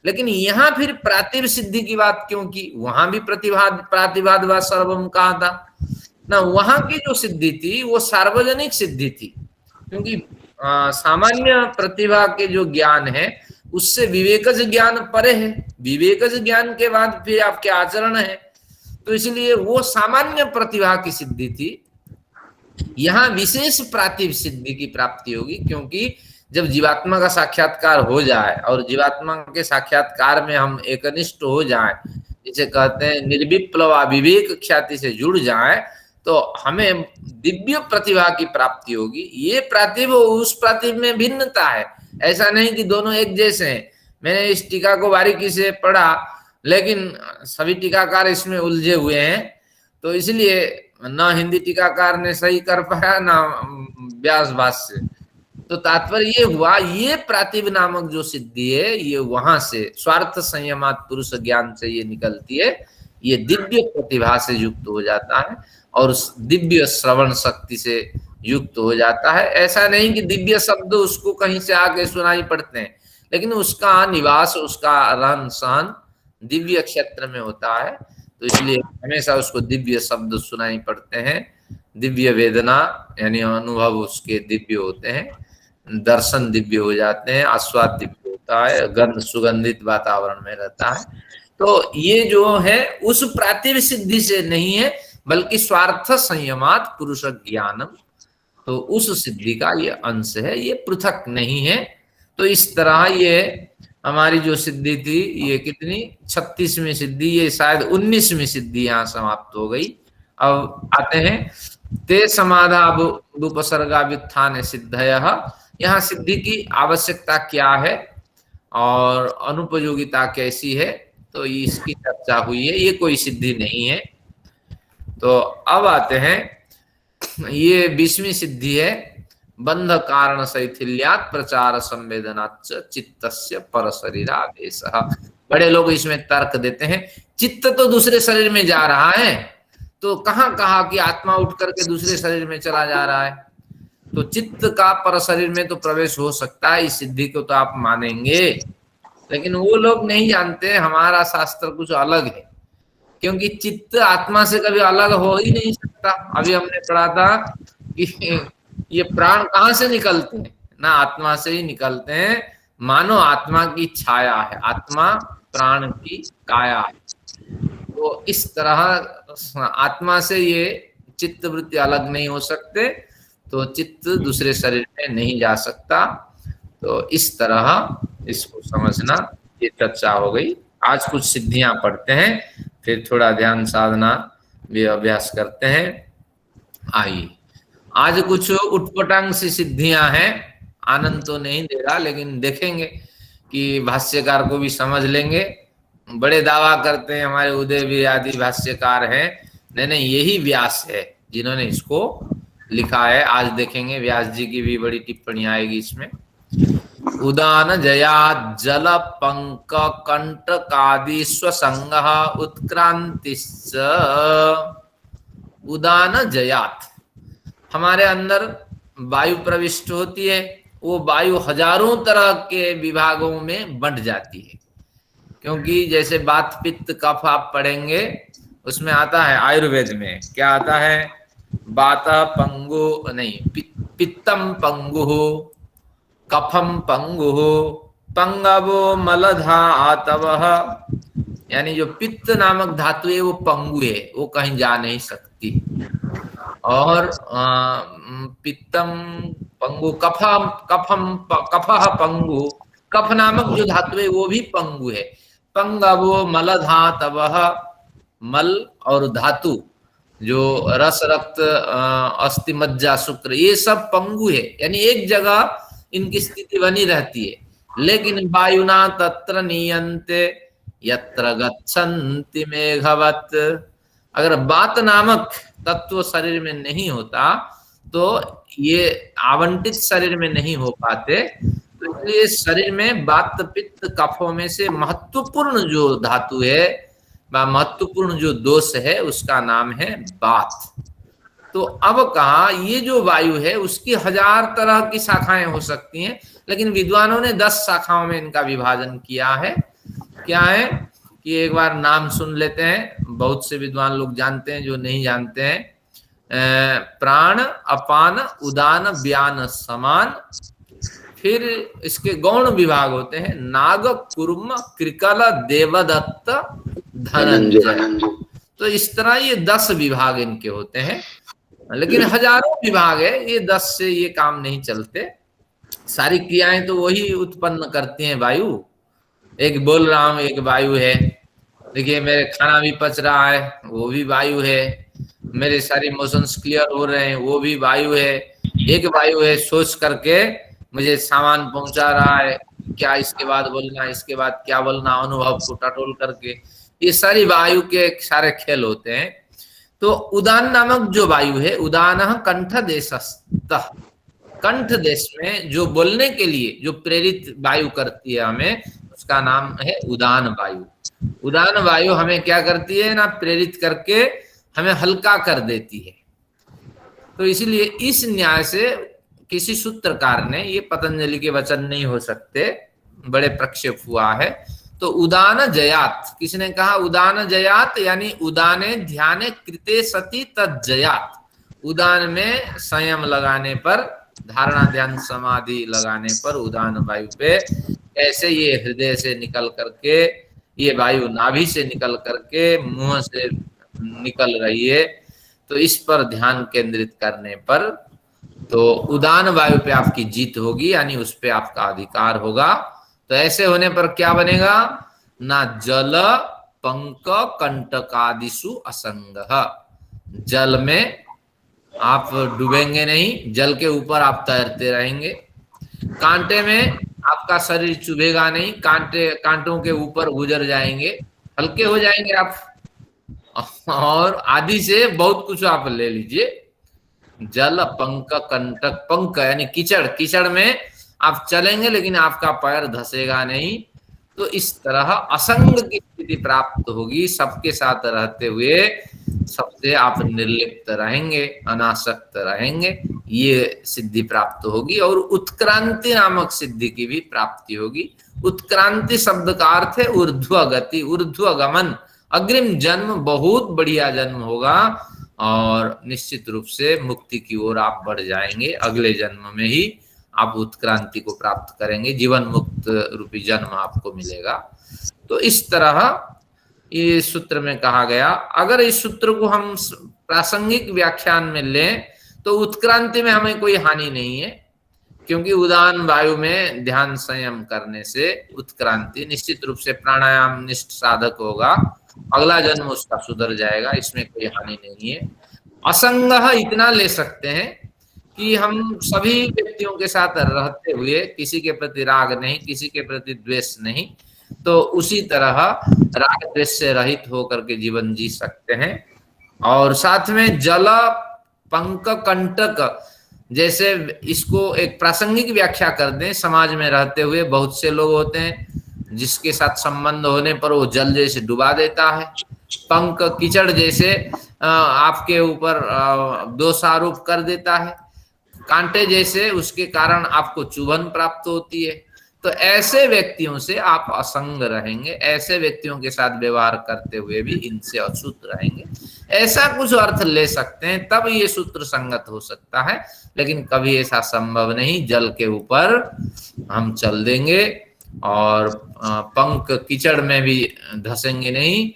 लेकिन यहाँ फिर प्रातिभ सिद्धि की बात क्यों की? वहां भी प्रातिभाद व सर्वम कहा था ना। वहां की जो सिद्धि थी वो सार्वजनिक सिद्धि थी, क्योंकि सामान्य प्रतिभा के जो ज्ञान है उससे विवेकज ज्ञान परे है। विवेकज ज्ञान के बाद फिर आपके आचरण है, तो इसलिए वो सामान्य प्रतिभा की सिद्धि थी। यहाँ विशेष प्रातिभ सिद्धि की प्राप्ति होगी, क्योंकि जब जीवात्मा का साक्षात्कार हो जाए और जीवात्मा के साक्षात्कार में हम एकनिष्ठ हो जाएं, जिसे कहते हैं निर्विप्लवा विवेक ख्याति से जुड़ जाएं, तो हमें दिव्य प्रतिभा की प्राप्ति होगी। ये प्रातिभ उस प्रातिभ में भिन्नता है, ऐसा नहीं कि दोनों एक जैसे हैं। मैंने इस टीका को बारीकी से पढ़ा, लेकिन सभी टीकाकार इसमें उलझे हुए हैं, तो इसलिए न हिंदी टीकाकार ने सही कर पाया न व्यास भाष्य। तो तात्पर्य ये हुआ, ये प्रातिभ नामक जो सिद्धि है ये वहां से स्वार्थ संयमात पुरुष ज्ञान से ये निकलती है। ये दिव्य प्रतिभा से युक्त हो जाता है और दिव्य श्रवण शक्ति से युक्त हो जाता है। ऐसा नहीं कि दिव्य शब्द उसको कहीं से आके सुनाई पड़ते हैं, लेकिन उसका निवास, उसका रहन सहन दिव्य क्षेत्र में होता है, तो इसलिए हमेशा उसको दिव्य शब्द सुनाई पड़ते हैं। दिव्य वेदना यानी अनुभव उसके दिव्य होते हैं, दर्शन दिव्य हो जाते हैं, आस्वाद दिव्य होता है, गंध सुगंधित वातावरण में रहता है। तो ये जो है उस प्रातिभ सिद्धि से नहीं है, बल्कि स्वार्थ संयमात पुरुष ज्ञानम, तो उस सिद्धि का ये अंश है, ये पृथक नहीं है। तो इस तरह ये हमारी जो सिद्धि थी, ये कितनी 36वीं सिद्धि, ये शायद 19वीं सिद्धि यहाँ समाप्त हो गई। अब आते हैं ते समाधा उपसर्गा व्युत्थान सिद्धयः। यहाँ सिद्धि की आवश्यकता क्या है और अनुपयोगिता कैसी है, तो इसकी चर्चा हुई है। ये कोई सिद्धि नहीं है। तो अब आते हैं, ये 20वीं सिद्धि है, बंध कारण शैथिल्यात् प्रचार संवेदनाच्च चित्तस्य पर शरीरावेशः। बड़े लोग इसमें तर्क देते हैं, चित्त तो दूसरे शरीर में जा रहा है, तो कहाँ कहा कि आत्मा उठ करके दूसरे शरीर में चला जा रहा है? तो चित्त का पर शरीर में तो प्रवेश हो सकता है, इस सिद्धि को तो आप मानेंगे, लेकिन वो लोग नहीं जानते हमारा शास्त्र कुछ अलग है, क्योंकि चित्त आत्मा से कभी अलग हो ही नहीं सकता। अभी हमने पढ़ा था कि ये प्राण कहाँ से निकलते हैं? ना आत्मा से ही निकलते हैं, मानो आत्मा की छाया है, आत्मा प्राण की काया है। तो इस तरह आत्मा से ये चित्त वृत्ति अलग नहीं हो सकते, तो चित्त दूसरे शरीर में नहीं जा सकता। तो इस तरह इसको समझना, ये चर्चा हो गई। आज कुछ सिद्धियां पढ़ते हैं, फिर थोड़ा ध्यान साधना भी अभ्यास करते हैं। आइए, आज कुछ उटपटांग सी सिद्धियां हैं, आनंद तो नहीं दे रहा, लेकिन देखेंगे कि भाष्यकार को भी समझ लेंगे। बड़े दावा करते हैं हमारे उदय भी आदि भाष्यकार हैं, नहीं यही व्यास है जिन्होंने इसको लिखा है। आज देखेंगे व्यास जी की भी बड़ी टिप्पणी आएगी इसमें। उदान जयात जल पंक कंटकादि स्वसंगः उत्क्रांतिश्च। उदान जयात, हमारे अंदर वायु प्रविष्ट होती है, वो वायु हजारों तरह के विभागों में बंट जाती है। क्योंकि जैसे वात पित्त कफ आप पढ़ेंगे, उसमें आता है आयुर्वेद में क्या आता है, वात पंगु नहीं, पित्तम पंगु, कफम पंगु, पंगवो मलधा आतवः, यानी जो पित्त नामक धातु है वो पंगु है, वो कहीं जा नहीं सकती। और पित्तम पंगु, कफह पंगु, कफ नामक जो धातु है वो भी पंगु है। पंगवो मलधातवः, मल और धातु जो रस रक्त अस्थि मज्जा शुक्र, ये सब पंगु है, यानी एक जगह इनकी स्थिति बनी रहती है। लेकिन वायुना तत्र नीयन्ते यत्र गच्छन्ति मेघवत्, अगर वात नामक तत्व शरीर में नहीं होता तो ये आवंटित शरीर में नहीं हो पाते। तो इसलिए शरीर में वात पित्त कफों में से महत्वपूर्ण जो धातु है, महत्वपूर्ण जो दोष है, उसका नाम है वात। तो अब कहा ये जो वायु है उसकी 1000 तरह की शाखाएं हो सकती हैं, लेकिन विद्वानों ने 10 शाखाओं में इनका विभाजन किया है। क्या है कि एक बार नाम सुन लेते हैं, बहुत से विद्वान लोग जानते हैं, जो नहीं जानते हैं। प्राण, अपान, उदान, व्यान, समान। फिर इसके गौण विभाग होते हैं, नाग, कुर्म, कृकल, देवदत्त, धनंजय। तो इस तरह ये 10 विभाग इनके होते हैं, लेकिन हजारों विभाग है, ये 10 से ये काम नहीं चलते। सारी क्रियाएं तो वही उत्पन्न करती हैं वायु। एक बोल रहा हूं, एक वायु है। देखिए मेरे खाना भी पच रहा है, वो भी वायु है। मेरे सारे इमोशंस क्लियर हो रहे हैं, वो भी वायु है। एक वायु है सोच करके मुझे सामान पहुंचा रहा है, क्या इसके बाद बोलना, इसके बाद क्या बोलना, अनुभव को टटोल करके। ये सारी वायु के सारे खेल होते हैं। तो उदान नामक जो वायु है, उदान कंठ देशस्तः, कंठ देश में जो बोलने के लिए जो प्रेरित वायु करती है हमें, उसका नाम है उदान वायु। उदान वायु हमें क्या करती है ना, प्रेरित करके हमें हल्का कर देती है। तो इसीलिए इस न्याय से किसी सूत्रकार ने, ये पतंजलि के वचन नहीं हो सकते, बड़े प्रक्षेप हुआ है। तो उदान जयात, किसने कहा उदान जयात, यानी उदाने ध्याने कृते सति तज्जयात। उदान में संयम लगाने पर, धारणा ध्यान समाधि लगाने पर उदान वायु पे कैसे ये हृदय से निकल करके, ये वायु नाभि से निकल करके मुंह से निकल रही है, तो इस पर ध्यान केंद्रित करने पर तो उदान वायु पे आपकी जीत होगी, यानी उस पे आपका अधिकार होगा। तो ऐसे होने पर क्या बनेगा ना, जल पंक कंटकादिषु असंगः, जल में आप डूबेंगे नहीं, जल के ऊपर आप तैरते रहेंगे। कांटे में आपका शरीर चुभेगा नहीं, कांटों के ऊपर गुजर जाएंगे, हल्के हो जाएंगे आप। और आदि से बहुत कुछ आप ले लीजिए। जल पंक कंटक, पंक यानी कीचड़, कीचड़ में आप चलेंगे लेकिन आपका पैर धसेगा नहीं। तो इस तरह असंग की स्थिति प्राप्त होगी, सबके साथ रहते हुए सबसे आप निर्लिप्त रहेंगे, अनासक्त रहेंगे, ये सिद्धि प्राप्त होगी। और उत्क्रांति नामक सिद्धि की भी प्राप्ति होगी। उत्क्रांति शब्द का अर्थ है ऊर्ध्व गति, ऊर्ध्व गमन। अग्रिम जन्म बहुत बढ़िया जन्म होगा और निश्चित रूप से मुक्ति की ओर आप बढ़ जाएंगे। अगले जन्म में ही आप उत्क्रांति को प्राप्त करेंगे, जीवन मुक्त रूपी जन्म आपको मिलेगा। तो इस तरह ये सूत्र में कहा गया। अगर इस सूत्र को हम प्रासंगिक व्याख्यान में लें तो उत्क्रांति में हमें कोई हानि नहीं है, क्योंकि उदान वायु में ध्यान संयम करने से उत्क्रांति, निश्चित रूप से प्राणायाम निष्ठ साधक होगा, अगला जन्म उसका सुधर जाएगा, इसमें कोई हानि नहीं है। असंगः इतना ले सकते हैं कि हम सभी व्यक्तियों के साथ रहते हुए किसी के प्रति राग नहीं, किसी के प्रति द्वेष नहीं, तो उसी तरह राग द्वेष से रहित होकर के जीवन जी सकते हैं। और साथ में जल पंक कंटक, जैसे इसको एक प्रासंगिक व्याख्या कर दें, समाज में रहते हुए बहुत से लोग होते हैं जिसके साथ संबंध होने पर वो जल जैसे डुबा देता है, पंख कीचड़ जैसे आपके ऊपर दोषारोप कर देता है, कांटे जैसे उसके कारण आपको चुभन प्राप्त होती है। तो ऐसे व्यक्तियों से आप असंग रहेंगे, ऐसे व्यक्तियों के साथ व्यवहार करते हुए भी इनसे अछूत रहेंगे, ऐसा कुछ अर्थ ले सकते हैं, तब ये सूत्र संगत हो सकता है। लेकिन कभी ऐसा संभव नहीं, जल के ऊपर हम चल देंगे और पंख कीचड़ में भी धसेंगे नहीं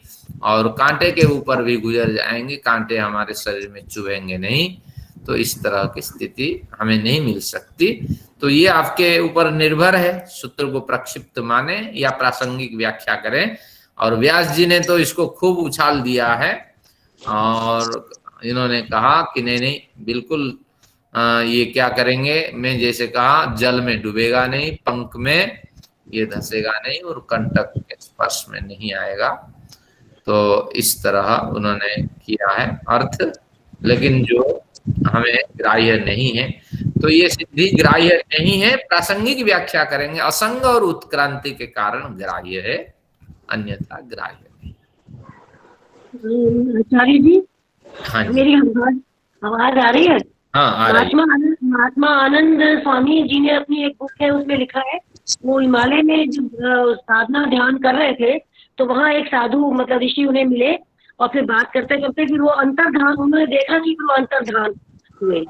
और कांटे के ऊपर भी गुजर जाएंगे, कांटे हमारे शरीर में चुभेंगे नहीं। तो इस तरह की स्थिति हमें नहीं मिल सकती। तो ये आपके ऊपर निर्भर है, सूत्र को प्रक्षिप्त माने या प्रासंगिक व्याख्या करें। और व्यास जी ने तो इसको खूब उछाल दिया है और इन्होंने कहा कि नहीं बिल्कुल ये क्या करेंगे, मैं जैसे कहा जल में डूबेगा नहीं, पंख में ये धसेगा नहीं और कंटक के स्पर्श में नहीं आएगा। तो इस तरह उन्होंने किया है अर्थ, लेकिन जो हमें ग्राह्य नहीं है। तो ये सिद्धि ग्राह्य नहीं है, प्रासंगिक व्याख्या करेंगे, असंग और उत्क्रांति के कारण ग्राह्य है, अन्यथा ग्राह्य नहीं। आचार्य जी, हाँ जी, मेरी आवाज आ रही है? हाँ आ रही है। महात्मा आनंद स्वामी जी ने अपनी एक बुक है उसमें लिखा है, वो हिमालय में जब साधना ध्यान कर रहे थे तो वहाँ एक साधु मतलब ऋषि उन्हें मिले और फिर बात करते करते फिर वो अंतर्धान, उन्होंने देखा कि वो अंतर्धान हुए,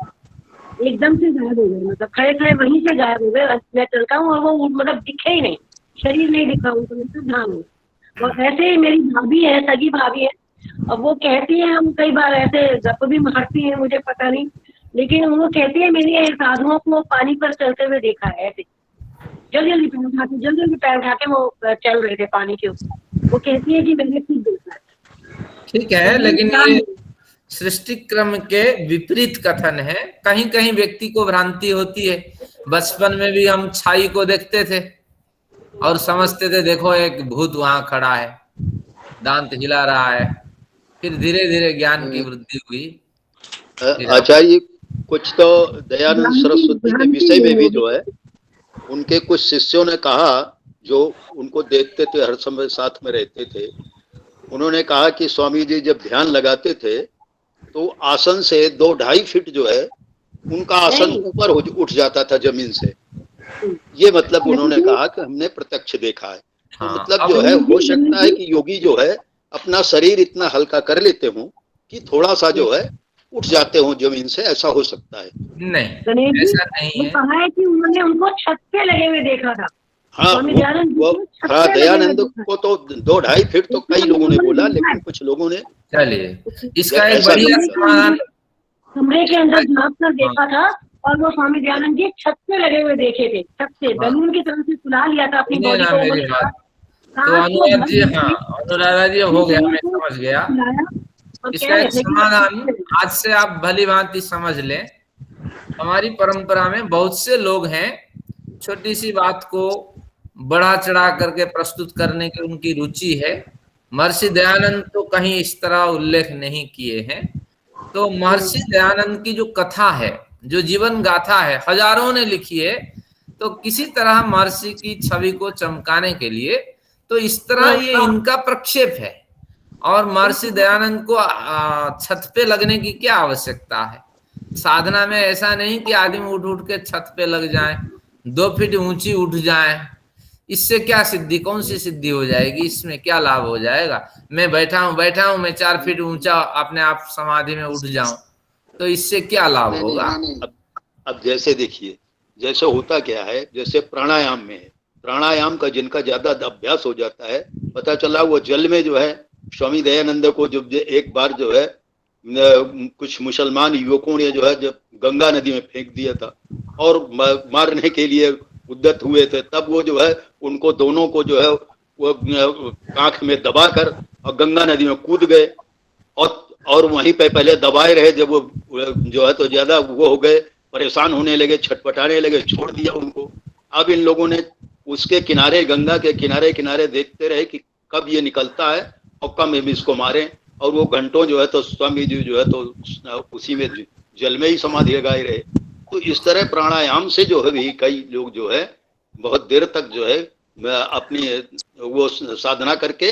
एकदम से गायब हो गए, मतलब खड़े खड़े वहीं से गायब हो गए। मैं चलता हूँ और वो मतलब दिखे ही नहीं, शरीर नहीं दिखा, उनको अंतर्धान हो। और ऐसे ही मेरी भाभी है, सगी भाभी है, अब वो कहती है, हम कई बार ऐसे गप भी मारती हैं, मुझे पता नहीं, लेकिन वो कहती है मैंने साधुओं को पानी पर चलते हुए देखा है, ऐसे जल्दी जल्दी पैर उठा के वो चल रहे थे पानी के ऊपर। वो कहती है कि मैंने खुद देखा है। ठीक है, लेकिन ये सृष्टि क्रम के विपरीत कथन है। कहीं कहीं व्यक्ति को भ्रांति होती है। बचपन में भी हम छाई को देखते थे और समझते थे देखो एक भूत वहां खड़ा है, दांत हिला रहा है, फिर धीरे धीरे ज्ञान की वृद्धि हुई। आचार्य कुछ तो दयानंद सरस्वती के विषय में भी जो है उनके कुछ शिष्यों ने कहा, जो उनको देखते थे, हर समय साथ में रहते थे, उन्होंने कहा कि स्वामी जी जब ध्यान लगाते थे तो आसन से 2-2.5 फीट जो है उनका आसन ऊपर उठ जाता था जमीन से। ये मतलब उन्होंने कहा कि हमने प्रत्यक्ष देखा है। तो मतलब जो है हो सकता है कि योगी जो है अपना शरीर इतना हल्का कर लेते हों कि थोड़ा सा जो है उठ जाते हो जमीन से, ऐसा हो सकता है। नहीं, ऐसा नहीं है। कहा है कि उन्होंने उनको छत पे लगे हुए देखा था। हाँ, दयानंद को तो 2-2.5 फीट तो कई लोगों ने बोला, लेकिन कुछ लोगों ने चलिए इसका एक बढ़िया समाधान, कमरे के अंदर झांक कर देखा था और वो स्वामी दयानंद जी छत पे लगे हुए देखे थे, छत से बैलून की तरह से फुला लिया था अपनी बॉडी को। तो अनुराधा जी, हाँ अनुराधा जी हो गया, मैं समझ गया। इसका एक समाधान आज से आप भली भांति समझ लें। हमारी परंपरा में बहुत से लोग हैं, छोटी सी बात को बढ़ा चढ़ा करके प्रस्तुत करने की उनकी रुचि है। महर्षि दयानंद तो कहीं इस तरह उल्लेख नहीं किए हैं। तो महर्षि दयानंद की जो कथा है, जो जीवन गाथा है, हजारों ने लिखी है। तो किसी तरह महर्षि की छवि को चमकाने के लिए तो इस तरह ये इनका प्रक्षेप है। और महर्षि दयानंद को छत पे लगने की क्या आवश्यकता है? साधना में ऐसा नहीं कि आदमी उठ उठ के छत पे लग जाए, 2 फीट ऊंची उठ जाए। इससे क्या सिद्धि, कौन सी सिद्धि हो जाएगी? इसमें क्या लाभ हो जाएगा? मैं बैठा हूं, मैं 4 फीट ऊंचा अपने आप समाधि में उठ जाऊं, तो इससे क्या लाभ होगा? अब जैसे देखिए, जैसे होता क्या है, जैसे प्राणायाम में है, प्राणायाम का जिनका ज्यादा अभ्यास हो जाता है, पता चला वो जल में जो है स्वामी दयानंद को जब एक बार जो है कुछ मुसलमान युवकों ने जो है जब गंगा नदी में फेंक दिया था और मारने के लिए उद्यत हुए थे, तब वो जो है उनको दोनों को जो है वो आंख में दबा कर और गंगा नदी में कूद गए और वहीं पे पहले दबाए रहे। जब वो जो है तो ज्यादा वो हो गए, परेशान होने लगे, छटपटाने लगे, छोड़ दिया उनको। अब इन लोगों ने उसके किनारे, गंगा के किनारे किनारे देखते रहे कि कब ये निकलता है और कब हम इसको मारें। और वो घंटों जो है तो स्वामी जी जो है तो उसी में जल में ही समाधि लगाए रहे। तो इस तरह प्राणायाम से जो है भी कई लोग जो है बहुत देर तक जो है अपनी वो साधना करके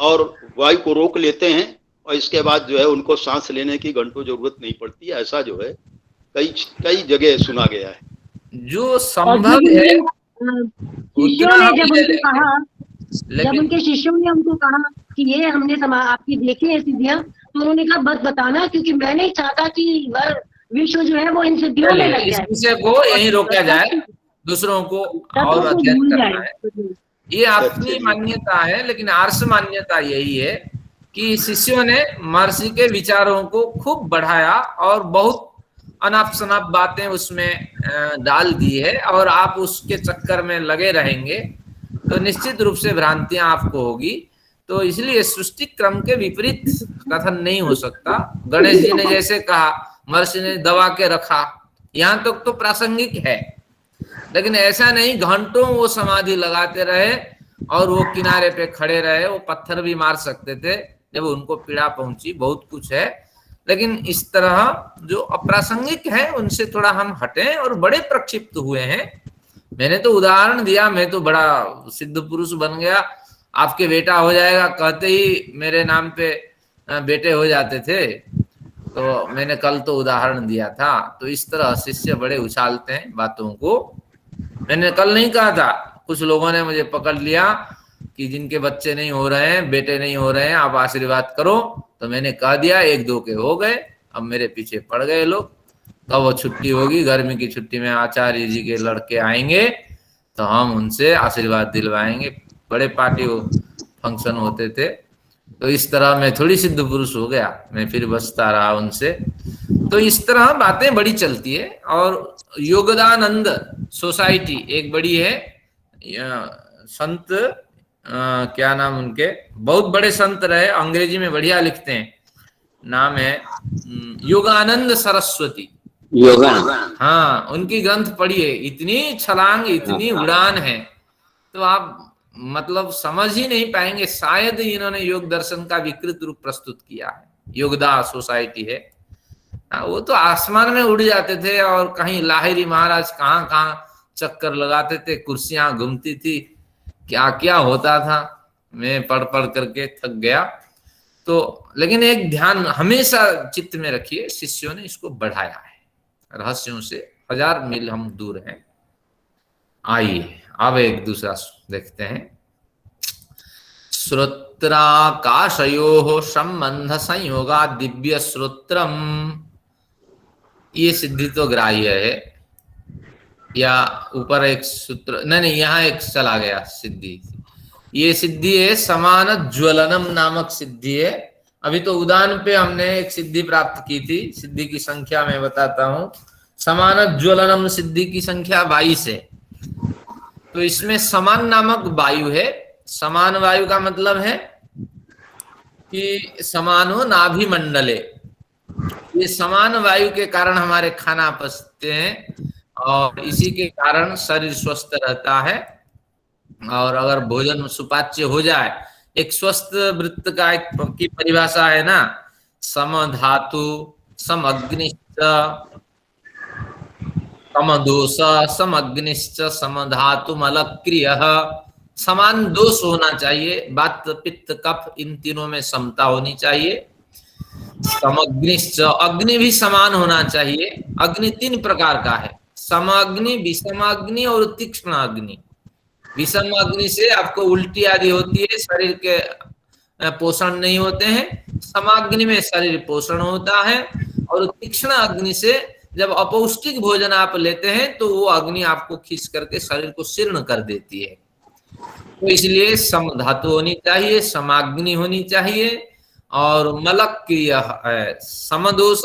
और वायु को रोक लेते हैं, और इसके बाद जो है उनको सांस लेने की घंटों जरूरत नहीं पड़ती। ऐसा जो है कई जगह सुना गया है। जो संभव है शिष्यों ने जब उनको कहा, जब उनके शिष्यों ने उनको कहा कि ये हमने आपकी देखी है सिद्धियां, तो उन्होंने कहा बस बताना, क्योंकि मैं नहीं चाहता कि वह विश्व जो है वो इन सिद्धियों में लग इस जाए, विषय को यहीं रोका जाए, दूसरों को और अध्ययन करना है। ये अपनी मान्यता है, लेकिन आर्ष मान्यता यही है कि शिष्यों ने महर्षि के विचारों को खूब बढ़ाया और बहुत अनाप शनाप बातें उसमें डाल दी है, और आप उसके चक्कर में लगे रहेंगे तो निश्चित रूप से भ्रांतियां आपको होगी। तो इसलिए सृष्टि क्रम के विपरीत कथन नहीं हो सकता। गणेश जी ने जैसे कहा, महर्षि ने दबा के रखा, यहाँ तक तो प्रासंगिक है, लेकिन ऐसा नहीं घंटों वो समाधि लगाते रहे और वो किनारे पे खड़े रहे। वो पत्थर भी मार सकते थे जब उनको पीड़ा पहुंची, बहुत कुछ है, लेकिन इस तरह जो अप्रासंगिक है उनसे थोड़ा हम हटें और बड़े प्रक्षिप्त हुए हैं। मैंने तो उदाहरण दिया, मैं तो बड़ा सिद्ध पुरुष बन गया, आपके बेटा हो जाएगा कहते ही मेरे नाम पे बेटे हो जाते थे। तो मैंने कल तो उदाहरण दिया था। तो इस तरह शिष्य बड़े उछालते हैं बातों को। मैंने कल नहीं कहा था, कुछ लोगों ने मुझे पकड़ लिया कि जिनके बच्चे नहीं हो रहे हैं, बेटे नहीं हो रहे हैं, आप आशीर्वाद करो। तो मैंने कह दिया, एक दो के हो गए, अब मेरे पीछे पड़ गए लोग। तो वो छुट्टी होगी, गर्मी की छुट्टी में आचार्य जी के लड़के आएंगे तो हम उनसे आशीर्वाद दिलवाएंगे। बड़े पार्टी फंक्शन होते थे। तो इस तरह मैं थोड़ी सिद्ध पुरुष हो गया, मैं फिर बचता रहा उनसे। तो इस तरह बातें बड़ी चलती है। और योगदानंद सोसाइटी एक बड़ी है, संत क्या नाम उनके, बहुत बड़े संत रहे, अंग्रेजी में बढ़िया लिखते हैं, नाम है योगानंद सरस्वती। हाँ, उनकी ग्रंथ पढ़िए, इतनी छलांग, इतनी उड़ान है, तो आप मतलब समझ ही नहीं पाएंगे। शायद इन्होंने योग दर्शन का विकृत रूप प्रस्तुत किया है। योगदा सोसाइटी है, वो तो आसमान में उड़ जाते थे और कहीं लाहिरी महाराज कहाँ कहाँ चक्कर लगाते थे, कुर्सियां घूमती थी, क्या क्या होता था, मैं पढ़ पढ़ करके थक गया। तो लेकिन एक ध्यान हमेशा चित्त में रखिए, शिष्यों ने इसको बढ़ाया है, रहस्यों से 1000 मील हम दूर हैं। आइए अब एक दूसरा देखते हैं। श्रोत्राकाशयोः संबंध संयोगा दिव्य श्रोत्रम, ये सिद्धि तो ग्राह्य है। या ऊपर एक सूत्र, नहीं यहाँ एक चला गया सिद्धि। ये सिद्धि है समान ज्वलनम नामक सिद्धि है। अभी तो उदान पे हमने एक सिद्धि प्राप्त की थी। सिद्धि की संख्या मैं बताता हूँ। समान ज्वलनम सिद्धि की संख्या 22 है। तो इसमें समान नामक वायु है। समान वायु का मतलब है कि समानो नाभि मंडले, ये समान वायु के कारण हमारे खाना पचते हैं और इसी के कारण शरीर स्वस्थ रहता है। और अगर भोजन सुपाच्य हो जाए, एक स्वस्थ वृत्त का एक की परिभाषा है ना, सम धातु सम अग्निश्च सम दोष सम अग्निश्च सम धातु मलक्रियः। समान दोष होना चाहिए, वात पित्त कफ इन तीनों में समता होनी चाहिए। समग्निश्च, अग्नि भी समान होना चाहिए। अग्नि 3 प्रकार का है, समाग्नि, विषमाग्नि और तीक्ष्ण अग्नि। विषम अग्नि से आपको उल्टी आदि होती है, शरीर के पोषण नहीं होते हैं। समाग्नि में शरीर पोषण होता है। और तीक्ष्ण अग्नि से जब अपौष्टिक भोजन आप लेते हैं तो वो अग्नि आपको खींच करके शरीर को शीर्ण कर देती है। तो इसलिए सम धातु होनी चाहिए, समाग्नि होनी चाहिए और मलक्रिय है। समदोष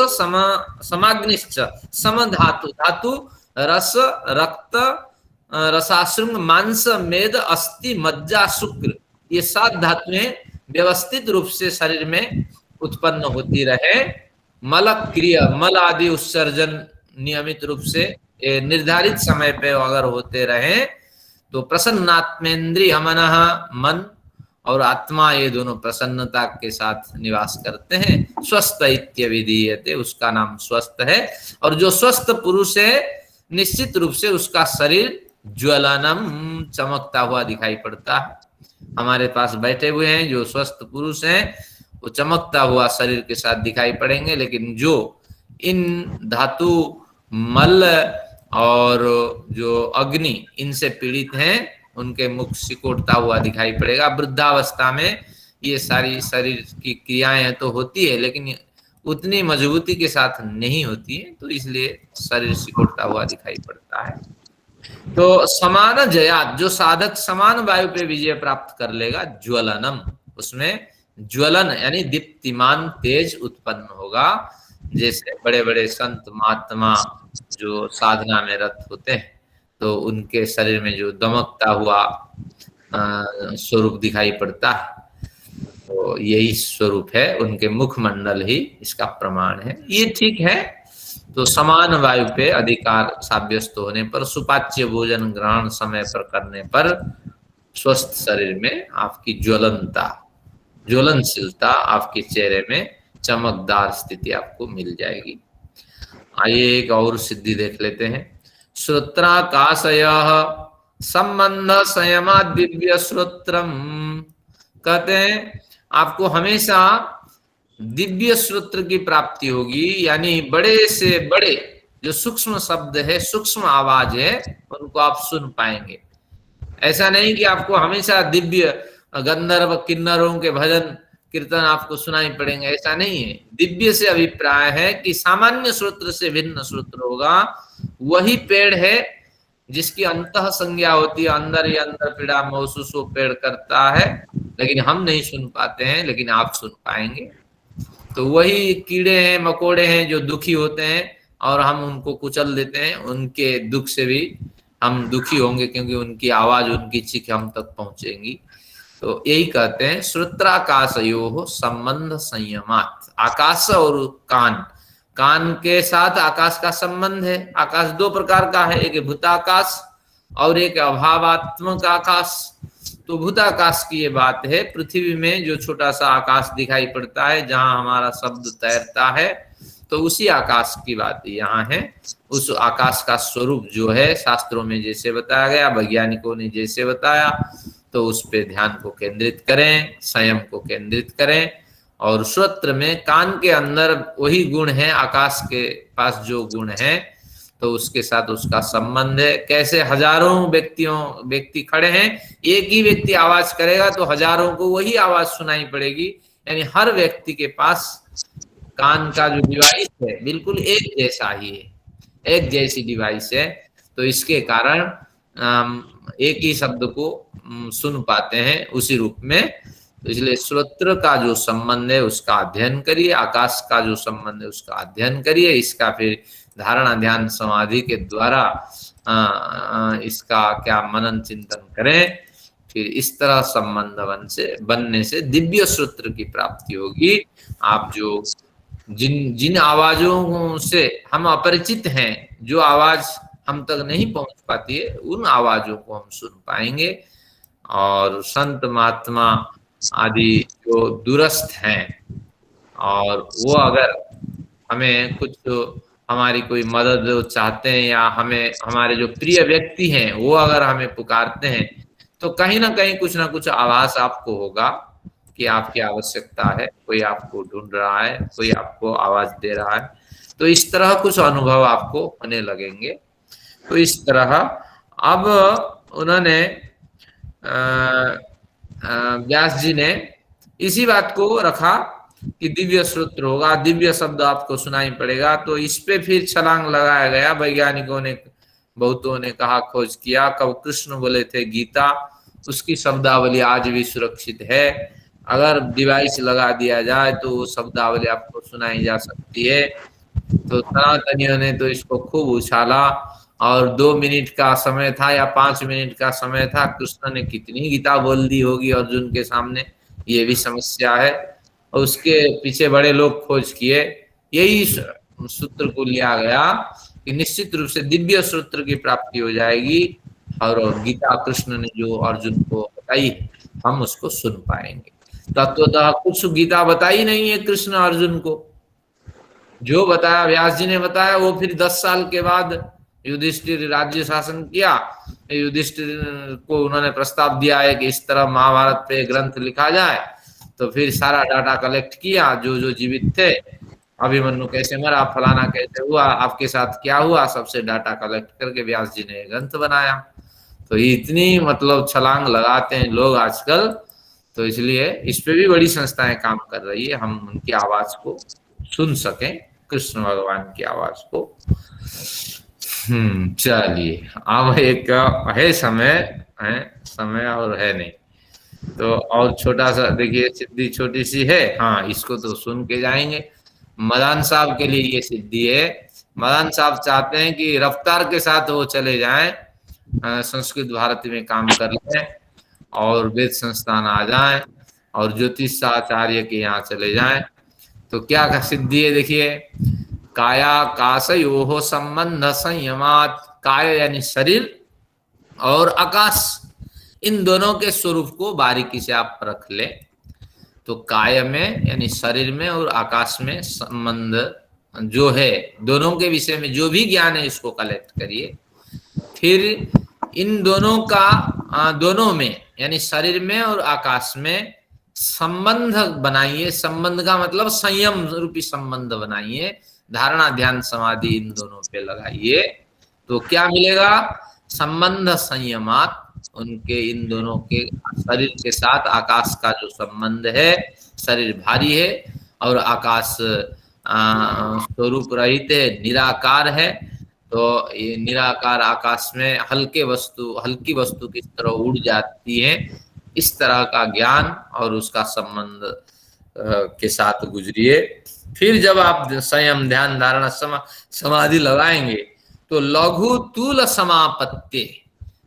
समाग्निश्च सम धातु, धातु रस रक्त रसाश्रुंग मांस मेद अस्थि मज्जा शुक्र, ये 7 धातुएं व्यवस्थित रूप से शरीर में उत्पन्न होती रहे। मलक्रिय, मल आदि उत्सर्जन नियमित रूप से निर्धारित समय पे अगर होते रहे तो प्रसन्नात्मेन्द्रिय मनः, मन और आत्मा, ये दोनों प्रसन्नता के साथ निवास करते हैं। स्वस्थ इत्यभिधीयते, उसका नाम स्वस्थ है। और जो स्वस्थ पुरुष है निश्चित रूप से उसका शरीर ज्वलनम, चमकता हुआ दिखाई पड़ता है। हमारे पास बैठे हुए हैं जो स्वस्थ पुरुष हैं, वो चमकता हुआ शरीर के साथ दिखाई पड़ेंगे, लेकिन जो इन धातु, मल और जो अग्नि, इनसे पीड़ित हैं, उनके मुख सिकोड़ता हुआ दिखाई पड़ेगा। वृद्धावस्था में ये सारी शरीर की क्रियाएं तो होती है, लेकिन उतनी मजबूती के साथ नहीं होती है, तो इसलिए शरीर सिकोड़ता हुआ दिखाई पड़ता है। तो समान जयात, जो साधक समान वायु पे विजय प्राप्त कर लेगा, ज्वलनम, उसमें ज्वलन यानी दीप्तिमान तेज उत्पन्न होगा। जैसे बड़े बड़े संत महात्मा जो साधना में रत होते हैं, तो उनके शरीर में जो दमकता हुआ स्वरूप दिखाई पड़ता है, तो यही स्वरूप है, उनके मुखमंडल ही इसका प्रमाण है। ये ठीक है। तो समान वायु पे अधिकार साब्यस्त होने पर, सुपाच्य भोजन ग्रहण समय पर करने पर स्वस्थ शरीर में आपकी ज्वलनशीलता, आपके चेहरे में चमकदार स्थिति आपको मिल जाएगी। आइए एक और सिद्धि देख लेते हैं। श्रोत्राकाशयः संबंध संयमा दिव्य श्रोत्रम, कहते हैं आपको हमेशा दिव्य श्रोत्र की प्राप्ति होगी, यानी बड़े से बड़े जो सूक्ष्म शब्द है, सूक्ष्म आवाज है, उनको आप सुन पाएंगे। ऐसा नहीं कि आपको हमेशा दिव्य गंधर्व किन्नरों के भजन कीर्तन आपको सुनाई पड़ेंगे, ऐसा नहीं है। दिव्य से अभिप्राय है कि सामान्य श्रोत्र से भिन्न श्रोत्र होगा। वही पेड़ है जिसकी अंतः संज्ञा होती है, अंदर ही अंदर पीड़ा महसूस वो पेड़ करता है, लेकिन हम नहीं सुन पाते हैं, लेकिन आप सुन पाएंगे। तो वही कीड़े हैं, मकोड़े हैं जो दुखी होते हैं और हम उनको कुचल देते हैं, उनके दुख से भी हम दुखी होंगे, क्योंकि उनकी आवाज, उनकी चीख हम तक पहुंचेंगी। तो यही कहते हैं श्रोत्राकाशयोः संबंध संयमात्। आकाश और कान के साथ आकाश का संबंध है। आकाश दो प्रकार का है, एक भूताकाश और एक अभावात्मक आकाश। तो भूताकाश की ये बात है, पृथ्वी में जो छोटा सा आकाश दिखाई पड़ता है, जहां हमारा शब्द तैरता है, तो उसी आकाश की बात यहाँ है। उस आकाश का स्वरूप जो है शास्त्रों में जैसे बताया गया, वैज्ञानिकों ने जैसे बताया, तो उस पे ध्यान को केंद्रित करें, संयम को केंद्रित करें। और श्रोत्र में, कान के अंदर वही गुण है, आकाश के पास जो गुण है, तो उसके साथ उसका संबंध है। कैसे हजारों व्यक्ति खड़े हैं, एक ही व्यक्ति आवाज करेगा तो हजारों को वही आवाज सुनाई पड़ेगी, यानी हर व्यक्ति के पास कान का जो डिवाइस है बिल्कुल एक जैसा ही है, एक जैसी डिवाइस है। तो इसके कारण एक ही शब्द को सुन पाते हैं उसी रूप में। तो इसलिए श्रोत्र का जो संबंध है उसका अध्ययन करिए, आकाश का जो संबंध है उसका अध्ययन करिए। इसका फिर धारणा ध्यान समाधि के द्वारा इसका क्या मनन चिंतन करें, फिर इस तरह संबंध बनने से दिव्य श्रोत्र की प्राप्ति होगी। आप जो जिन आवाजों से हम अपरिचित हैं, जो आवाज हम तक नहीं पहुंच पाती है, उन आवाजों को हम सुन पाएंगे। और संत महात्मा आदि जो दूरस्थ हैं, और वो अगर हमें कुछ हमारी कोई मदद चाहते हैं, या हमें हमारे जो प्रिय व्यक्ति हैं वो अगर हमें पुकारते हैं, तो कहीं ना कहीं कुछ ना कुछ आवाज आपको होगा कि आपकी आवश्यकता है, कोई आपको ढूंढ रहा है, कोई आपको आवाज दे रहा है। तो इस तरह कुछ अनुभव आपको होने लगेंगे। तो इस तरह अब उन्होंने व्यास जी ने इसी बात को रखा कि दिव्य श्रोत्र होगा, दिव्य शब्द आपको सुनाई पड़ेगा। तो इस पे फिर छलांग लगाया गया। वैज्ञानिकों ने, बहुतों ने कहा, खोज किया। कब कृष्ण बोले थे गीता, उसकी शब्दावली आज भी सुरक्षित है। अगर डिवाइस लगा दिया जाए तो वो शब्दावली आपको सुनाई जा सकती है। तो सनातनियों ने तो इसको खूब उछाला, और 2 मिनट का समय था या 5 मिनट का समय था, कृष्ण ने कितनी गीता बोल दी होगी अर्जुन के सामने, ये भी समस्या है। और उसके पीछे बड़े लोग खोज किए, यही सूत्र को लिया गया कि निश्चित रूप से दिव्य सूत्र की प्राप्ति हो जाएगी। और गीता कृष्ण ने जो अर्जुन को बताई, हम उसको सुन पाएंगे। तत्वतः कुछ गीता बताई नहीं है कृष्ण अर्जुन को, जो बताया व्यास जी ने बताया वो फिर 10 साल के बाद युधिष्ठिर राज्य शासन किया, युधिष्ठिर को उन्होंने प्रस्ताव दिया है कि इस तरह महाभारत पे ग्रंथ लिखा जाए, तो फिर सारा डाटा कलेक्ट किया, जो जो जीवित थे, अभिमन्यु कैसे मरा, फलाना कैसे हुआ, आपके साथ क्या हुआ, सबसे डाटा कलेक्ट करके व्यास जी ने ग्रंथ बनाया। तो इतनी मतलब छलांग लगाते हैं लोग आजकल, तो इसलिए इस पे भी बड़ी संस्थाएं काम कर रही है, हम उनकी आवाज को सुन सकें, कृष्ण भगवान की आवाज को। चलिए, अब एक है समय और है नहीं, तो और छोटा सा देखिए, सिद्धि छोटी सी है, हाँ इसको तो सुन के जाएंगे। मदान साहब के लिए ये सिद्धि है। मदान साहब चाहते हैं कि रफ्तार के साथ वो चले जाएं, संस्कृत भारती में काम कर लें और वेद संस्थान आ जाएं और ज्योतिष आचार्य के यहाँ चले जाएं। तो क्या सिद्धि है देखिए, कायाकाशयोः संबंध संयमात्, काय यानी शरीर और आकाश, इन दोनों के स्वरूप को बारीकी से आप रख ले। तो काय में यानी शरीर में और आकाश में संबंध जो है, दोनों के विषय में जो भी ज्ञान है इसको कलेक्ट करिए। फिर इन दोनों का दोनों में यानी शरीर में और आकाश में संबंध बनाइए। संबंध का मतलब संयम रूपी संबंध बनाइए, धारणा ध्यान समाधि इन दोनों पे लगाइए। तो क्या मिलेगा, संबंध संयमात, उनके इन दोनों के शरीर के साथ आकाश का जो संबंध है, शरीर भारी है और आकाश स्वरूप रहित है, निराकार है। तो ये निराकार आकाश में हल्की वस्तु किस तरह उड़ जाती है, इस तरह का ज्ञान और उसका संबंध के साथ गुजरिए। फिर जब आप संयम ध्यान धारणा समाधि लगाएंगे तो लघु तूल समापत्ति,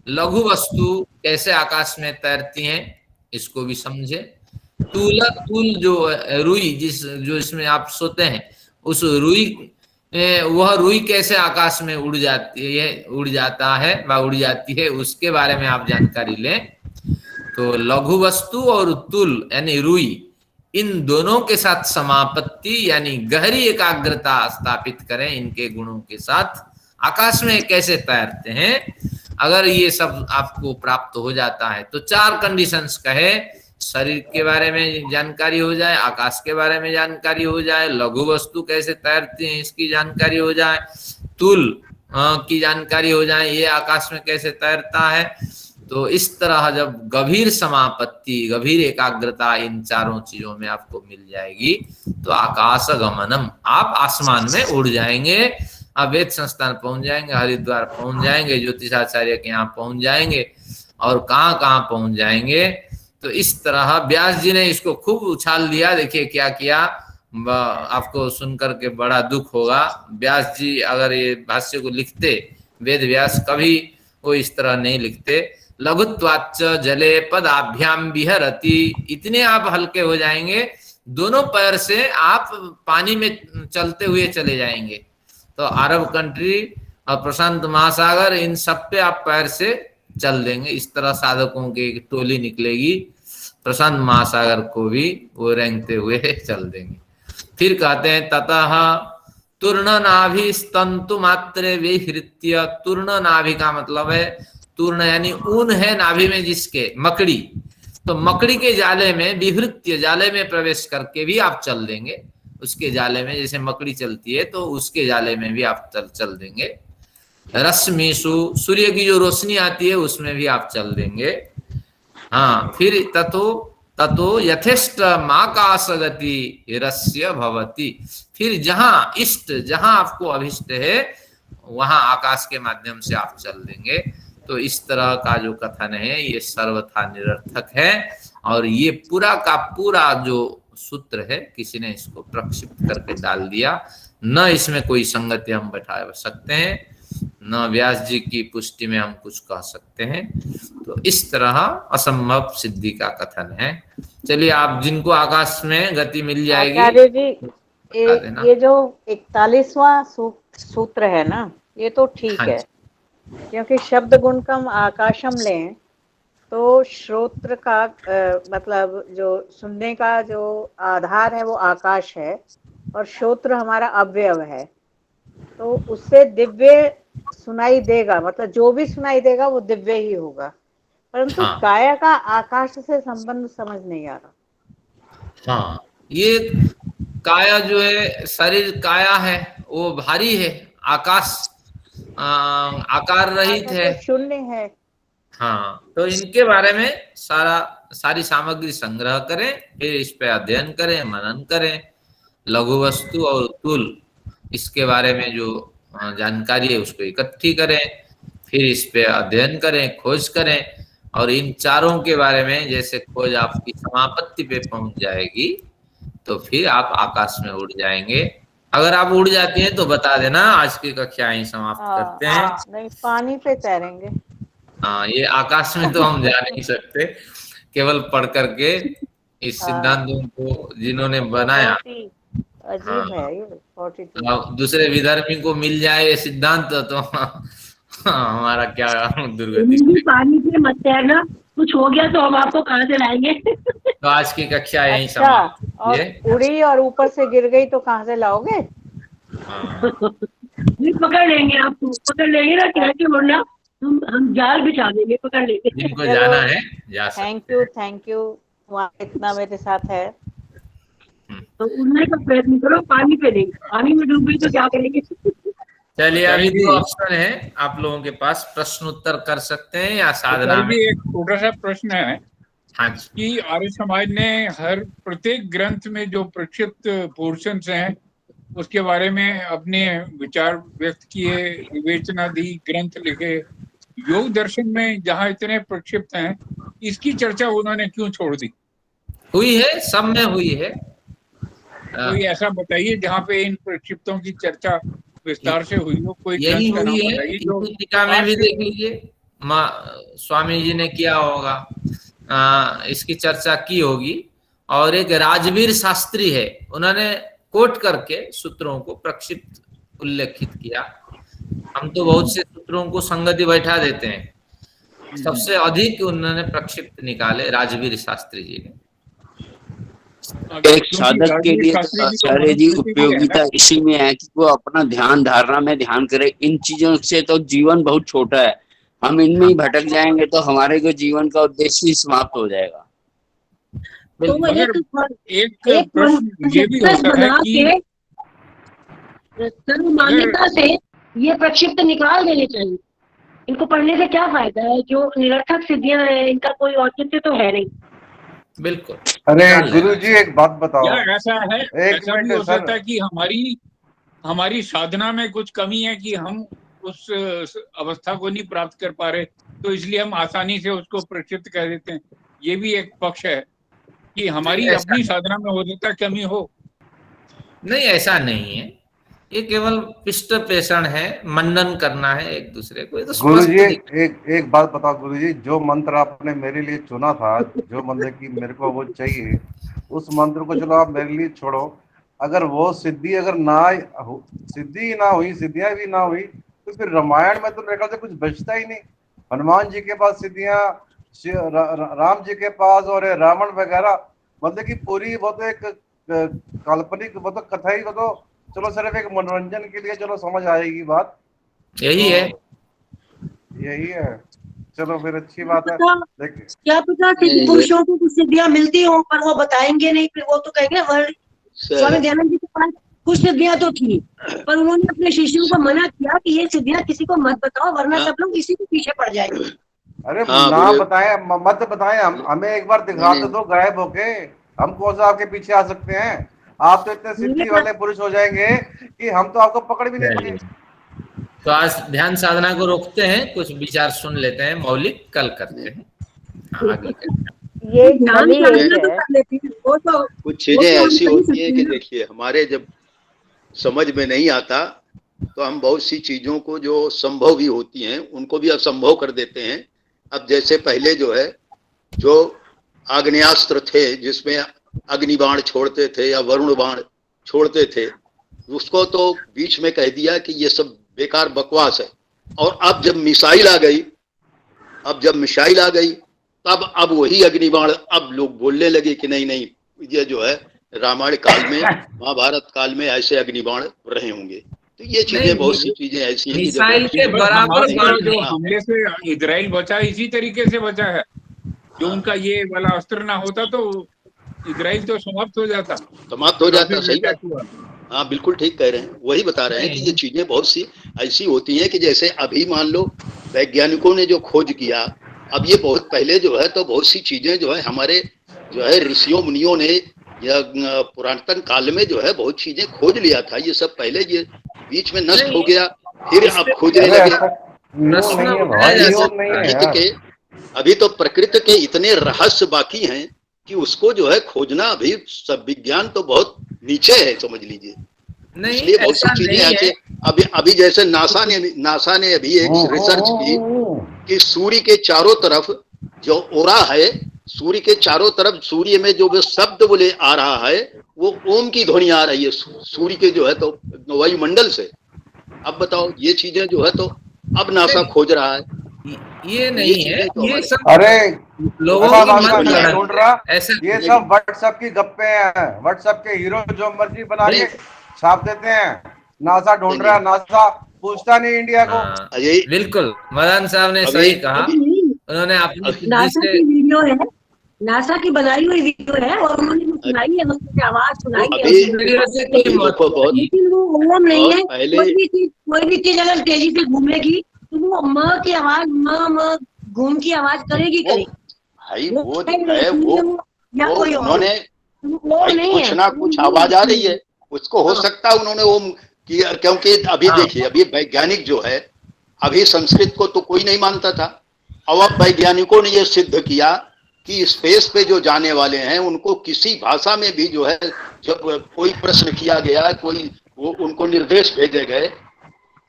लघु वस्तु कैसे आकाश में तैरती हैं इसको भी समझे। तूल जो रुई जो इसमें आप सोते हैं, उस रुई, वह रुई कैसे आकाश में उड़ जाती है, उड़ जाती है, उसके बारे में आप जानकारी लें। तो लघु वस्तु और तुल यानी रुई, इन दोनों के साथ समापत्ति यानी गहरी एकाग्रता स्थापित करें इनके गुणों के साथ। आकाश में कैसे तैरते हैं, अगर ये सब आपको प्राप्त हो जाता है तो 4 कंडीशंस कहे, शरीर के बारे में जानकारी हो जाए, आकाश के बारे में जानकारी हो जाए, लघु वस्तु कैसे तैरती हैं इसकी जानकारी हो जाए, तुल की जानकारी हो जाए, ये आकाश में कैसे तैरता है। तो इस तरह जब गंभीर समापत्ति, गंभीर एकाग्रता इन चारों चीजों में आपको मिल जाएगी तो आकाश गमनम, आप आसमान में उड़ जाएंगे, आप वेद संस्थान पहुंच जाएंगे, हरिद्वार पहुंच जाएंगे, ज्योतिषाचार्य के यहाँ पहुंच जाएंगे और कहाँ पहुंच जाएंगे। तो इस तरह व्यास जी ने इसको खूब उछाल दिया। देखिए क्या किया, आपको सुनकर के बड़ा दुख होगा। व्यास जी अगर ये भाष्य को लिखते, वेद व्यास कभी वो इस तरह नहीं लिखते। लघुत्वाच्च जले पदाभ्याम विहरति, इतने आप हल्के हो जाएंगे, दोनों पैर से आप पानी में चलते हुए चले जाएंगे। तो अरब कंट्री और प्रशांत महासागर, इन सब पे आप पैर से चल देंगे। इस तरह साधकों की एक टोली निकलेगी, प्रशांत महासागर को भी वो रेंगते हुए चल देंगे। फिर कहते हैं ततः तूर्ण नाभि स्तंतु मात्रे विहृत्य, तूर्ण नाभि का मतलब है, तूर्ण यानी ऊन है नाभि में जिसके, मकड़ी, तो मकड़ी के जाले में विहृत्य, जाले में प्रवेश करके भी आप चल देंगे। उसके जाले में जैसे मकड़ी चलती है तो उसके जाले में भी आप चल देंगे। रश्मिसु, सूर्य की जो रोशनी आती है उसमें भी आप चल देंगे। हाँ, फिर ततो यथेष्ट माकाश गति रस्य भवति, फिर जहां आपको अभिष्ट है वहां आकाश के माध्यम से आप चल देंगे। तो इस तरह का जो कथन है ये सर्वथा निरर्थक है और ये पूरा का पूरा जो सूत्र है किसी ने इसको प्रक्षिप्त करके डाल दिया। न इसमें कोई संगति हम बैठा सकते हैं, न व्यास जी की पुष्टि में हम कुछ कह सकते हैं। तो इस तरह असंभव सिद्धि का कथन है। चलिए, आप जिनको आकाश में गति मिल जाएगी। आचार्य जी, ये जो 41वां सूत्र है ना, ये तो ठीक है, क्योंकि शब्द गुण कम आकाशम लें तो श्रोत्र का मतलब जो सुनने का जो आधार है वो आकाश है और श्रोत्र हमारा अवयव है, तो उससे दिव्य सुनाई देगा, मतलब जो भी सुनाई देगा वो दिव्य ही होगा। परंतु हाँ। काया का आकाश से संबंध समझ नहीं आ रहा। हाँ, ये काया जो है, शरीर काया है, वो भारी है, आकाश आकार रहित है, तो शून्य है। हाँ, तो इनके बारे में सारी सामग्री संग्रह करें, फिर इस पे अध्ययन करें, मनन करें, लघु वस्तु और तुल, इसके बारे में जो जानकारी है उसको इकट्ठी करें, फिर इस पे अध्ययन करें, खोज करें, और इन चारों के बारे में जैसे खोज आपकी समापत्ति पे पहुंच जाएगी तो फिर आप आकाश में उड़ जाएंगे। अगर आप उड़ जाती हैं तो बता देना, आज की कक्षा यहीं समाप्त करते हैं। नहीं, पानी पे तैरेंगे। हाँ, ये आकाश में तो हम जा नहीं सकते, केवल पढ़ करके इस सिद्धांतों को जिन्होंने बनाया, अजीब है ये। दूसरे विधर्मी को मिल जाए ये सिद्धांत तो हमारा क्या दुर्गति। पानी पे मत तैरना, कुछ हो गया तो हम आपको कहाँ से लाएंगे। तो आज की कक्षा यहीं समाप्त। और उड़ी और ऊपर से गिर गई तो कहाँ से लाओगे? पकड़ लेंगे, आपको पकड़ लेंगे ना, क्या के उड़ना, हम जाल बिछा देंगे, पकड़ लेंगे। जिनको जाना है जा सकते। थैंक यू इतना मेरे साथ है। तो उड़ने का प्रयत्न करो, पानी पे नहीं, पानी में डूब गई तो क्या करेंगे। चलिए, अभी 2 ऑप्शन है आप लोगों के पास, प्रश्न उत्तर कर सकते हैं या साधना में। एक छोटा सा प्रश्न है। हाँ कि आर्य समाज ने हर प्रत्येक ग्रंथ में जो प्रक्षिप्त पोर्शंस हैं उसके बारे में अपने विचार व्यक्त किए, विवेचना दी, ग्रंथ लिखे। योग दर्शन में जहाँ इतने प्रक्षिप्त हैं, इसकी चर्चा उन्होंने क्यों छोड़ दी? हुई है, सब में हुई है। कोई ऐसा बताइए जहाँ पे इन प्रक्षिप्तों की चर्चा विस्तार से हुई हो। कोई यही हुई है, टीका में भी देख लीजिए, स्वामी जी ने किया होगा, इसकी चर्चा की होगी। और एक राजवीर शास्त्री है, उन्होंने कोट करके सूत्रों को प्रक्षिप्त उल्लेखित किया। हम तो बहुत से सूत्रों को संगति बैठा देते हैं, सबसे अधिक उन्होंने प्रक्षिप्त निकाले राजवीर शास्त्री जी ने। एक साधक के लिए आचार्य जी उपयोगिता इसी में है कि वो अपना ध्यान धारणा में ध्यान करे। इन चीजों से तो जीवन बहुत छोटा है, हम इनमें ही भटक जाएंगे तो हमारे को जीवन का उद्देश्य ही समाप्त हो जाएगा। तो एक प्रश्न ये भी होता है कि मान्यता से ये प्रक्षिप्त निकाल देने चाहिए। इनको पढ़ने से क्या फायदा है? जो निरर्थक सिद्धियां हैं, इनका कोई औचित्य तो है नहीं। बिल्कुल। अरे गुरुजी एक बात बताओ। ऐसा है, ऐसा भी हो सकता है कि हमारी साधना में कुछ कमी है कि हम उस अवस्था को नहीं प्राप्त कर पा रहे, तो इसलिए हम आसानी से उसको प्रक्षिप्त कह देते हैं। ये भी एक पक्ष है कि हमारी अपनी साधना में हो सकता है कमी हो। नहीं, ऐसा नहीं है, ये केवल पृष्ठ प्रेषण है, मनन करना है एक दूसरे को। तो गुरुजी एक बात बताओ गुरुजी, जो मंत्र आपने मेरे लिए चुना था, जो मंत्र की मेरे को वो चाहिए, उस मंत्र को चलो आप मेरे लिए छोड़ो। अगर वो सिद्धि अगर सिद्धि ना हुई, सिद्धियां भी ना हुई, तो फिर रामायण में तो मेरे ख्याल से कुछ बचता ही नहीं। हनुमान जी के पास सिद्धियां, राम जी के पास और रावण वगैरह, मतलब की पूरी वो तो एक काल्पनिक, वो तो कथा ही, वो तो चलो सिर्फ एक मनोरंजन के लिए, चलो समझ आएगी बात, यही है, यही है। चलो फिर अच्छी बात है। देखिए क्या पता सिद्ध पुरुषों को कुछ सिद्धियां मिलती हो, पर वो बताएंगे नहीं, फिर वो तो कहेंगे स्वामी दयानंद जी के पास कुछ सिद्धियां तो थी, पर उन्होंने अपने शिष्यों को मना किया कि ये सिद्धियां किसी को मत बताओ, वरना सब लोग इसी के पीछे पड़ जाएंगे। अरे ना बताएं, मत बताएं, हमें एक बार दिखा दो गायब होके, हम कौन सा आपके पीछे आ सकते हैं? आप तो इतने सिद्धि वाले पुरुष हो जाएंगे कि हम तो आपको पकड़ भी नहीं पाएंगे। तो आज ध्यान साधना को रोकते हैं, कुछ विचार सुन लेते हैं, मौलिक कल करते हैं। ये कुछ चीजें ऐसी होती है कि देखिए, हमारे जब समझ में नहीं आता तो हम बहुत सी चीजों को जो संभव भी होती हैं उनको भी असंभव कर देते हैं। अब जैसे पहले जो है, जो आग्नेयास्त्र थे जिसमें अग्नि बाण छोड़ते थे या वरुण बाण छोड़ते थे, उसको तो बीच में कह दिया कि ये सब बेकार बकवास है। और अब जब मिसाइल आ गई तब अब वही अग्निबाण अब लोग बोलने लगे कि नहीं नहीं, ये जो है रामायण काल में, महाभारत काल में ऐसे अग्निबाण रहे होंगे। तो ये चीजें, बहुत सी चीजें ऐसी हैं कि मिसाइल के बराबर जो हमले से इजराइल बचा इसी तरीके से बचा है। जो उनका ये वाला अस्त्र ना होता तो इजराइल तो समाप्त हो जाता। सही बात। हाँ बिल्कुल ठीक कह रहे हैं। वही बता रहे हैं कि ये चीजें बहुत सी ऐसी होती हैं कि जैसे अभी मान लो वैज्ञानिकों ने जो खोज किया, अब ये बहुत पहले जो है तो बहुत सी चीजें जो है हमारे जो है ऋषियों मुनियों ने या पुरातन काल में जो है बहुत चीजें खोज लिया था। ये सब पहले ये बीच में नष्ट हो गया, फिर अब खोजने लगे। अभी तो प्रकृति के इतने रहस्य बाकी हैं कि उसको जो है खोजना अभी सब विज्ञान तो बहुत नीचे है, समझ लीजिए। इसलिए बहुत सी चीजें ऐसे अभी जैसे नासा ने अभी एक रिसर्च की कि सूर्य के चारों तरफ जो ओरा है, सूर्य के चारों तरफ सूर्य में जो शब्द बोले आ रहा है वो ओम की ध्वनि आ रही है सूर्य के जो है तो वायुमंडल से। अब बताओ ये चीजें जो है तो अब नासा खोज रहा है। ये नहीं है, ये सब अरे लोगों ऐसे ये सब व्हाट्सएप की गप्पे हैं। व्हाट्सएप के हीरो जो मर्जी बना के छाप देते हैं। नासा ढूंढ रहा है, नासा पूछता नहीं इंडिया को। बिल्कुल मदन साहब ने सही कहा। उन्होंने अपनी नासा की वीडियो है, नासा की बनाई हुई वीडियो है और उन्होंने सुनाई है, उसकी आवाज सुनाई है। लेकिन वो ओम नहीं है। कोई भी चीज अगर तेजी से घूमेगी तो वो माँ की आवाज, माँ घूम की आवाज करेगी। भाई वो है वो उन्होंने कुछ ना कुछ आवाज आ रही है, उसको हो सकता है उन्होंने ओम किया। क्योंकि अभी देखिए, अभी वैज्ञानिक जो है, अभी संस्कृत को तो कोई नहीं मानता था। अब वैज्ञानिकों ने ये सिद्ध किया कि स्पेस पे जो जाने वाले हैं उनको किसी भाषा में भी जो है, जब कोई प्रश्न किया गया, कोई वो उनको निर्देश भेजे गए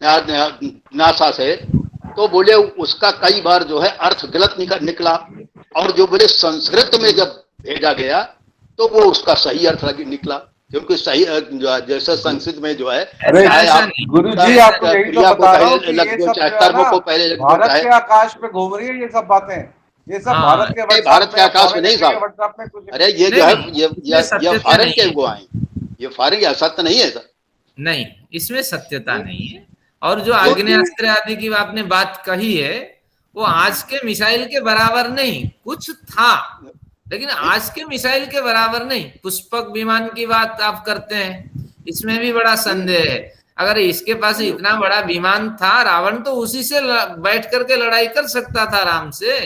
नासा से, तो बोले उसका कई बार जो है अर्थ गलत निकला। और जो बोले संस्कृत में जब भेजा गया तो वो उसका सही अर्थ निकला, क्योंकि सही जैसे संस्कृत में जो है, गुरुजी आपको यही तो बता रहा हूं कि ये सब भारत के आकाश पे घूम रही है ये सब बातें। ये सब भारत के आकाश में नहीं साहब। अरे ये जो है ये फॉरेन के वो आए, ये फॉरेन का सत्य नहीं है सर। नहीं, इसमें सत्यता नहीं है। और जो आग्नेयास्त्र आदि की आपने बात कही है वो आज के मिसाइल के बराबर नहीं, कुछ था लेकिन आज के मिसाइल के बराबर नहीं। पुष्पक विमान की बात आप करते हैं, इसमें भी बड़ा संदेह है। अगर इसके पास इतना बड़ा विमान था, रावण तो उसी से बैठ करके लड़ाई कर सकता था आराम से।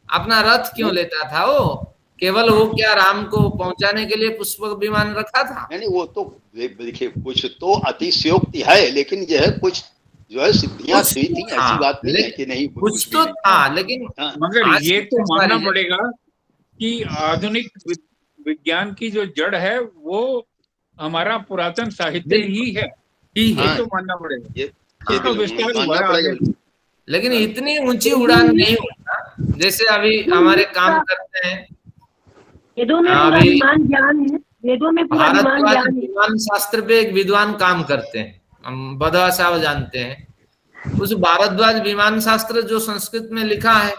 अपना रथ क्यों लेता था वो? केवल वो क्या राम को पहुंचाने के लिए पुष्पक विमान रखा था? नहीं, वो तो देखिए कुछ तो अतिशयोक्ति है, लेकिन यह है कुछ जो है सिद्धियां हुई थी, ऐसी बात नहीं है कि नहीं, कुछ तो था। लेकिन मगर ये तो मानना पड़ेगा कि आधुनिक विज्ञान की जो जड़ है वो हमारा पुरातन साहित्य ही है। ये तो मानना पड़ेगा। लेकिन इतनी ऊंची उड़ान नहीं होता जैसे अभी हमारे काम करते हैं। वेदों में पूरा विमान ज्ञान है, वेदों में पूरा विमान ज्ञान है। विमान शास्त्र पे एक विद्वान काम करते हैं, हम बधवा साहब जानते हैं। उस भारद्वाज विमान शास्त्र जो संस्कृत में लिखा है,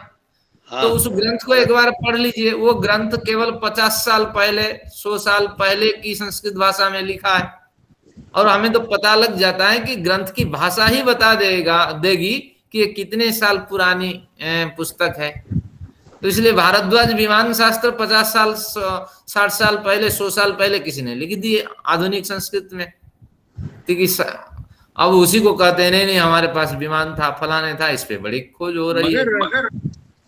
तो उस ग्रंथ को एक बार पढ़ लीजिए। वो ग्रंथ केवल 50 साल पहले, 100 साल पहले की संस्कृत भाषा में लिखा है। और हमें तो पता लग जाता है कि ग्रंथ की भाषा ही बता देगी कि ये कितने साल पुरानी पुस्तक है। तो इसलिए भारद्वाज विमान शास्त्र 50 साल, 60 साल पहले, 100 साल पहले किसी ने लिख दिए आधुनिक संस्कृत में। अब उसी को कहते हैं नहीं हमारे पास विमान था, फलाने था, इस पे बड़ी खोज हो रही है। मगर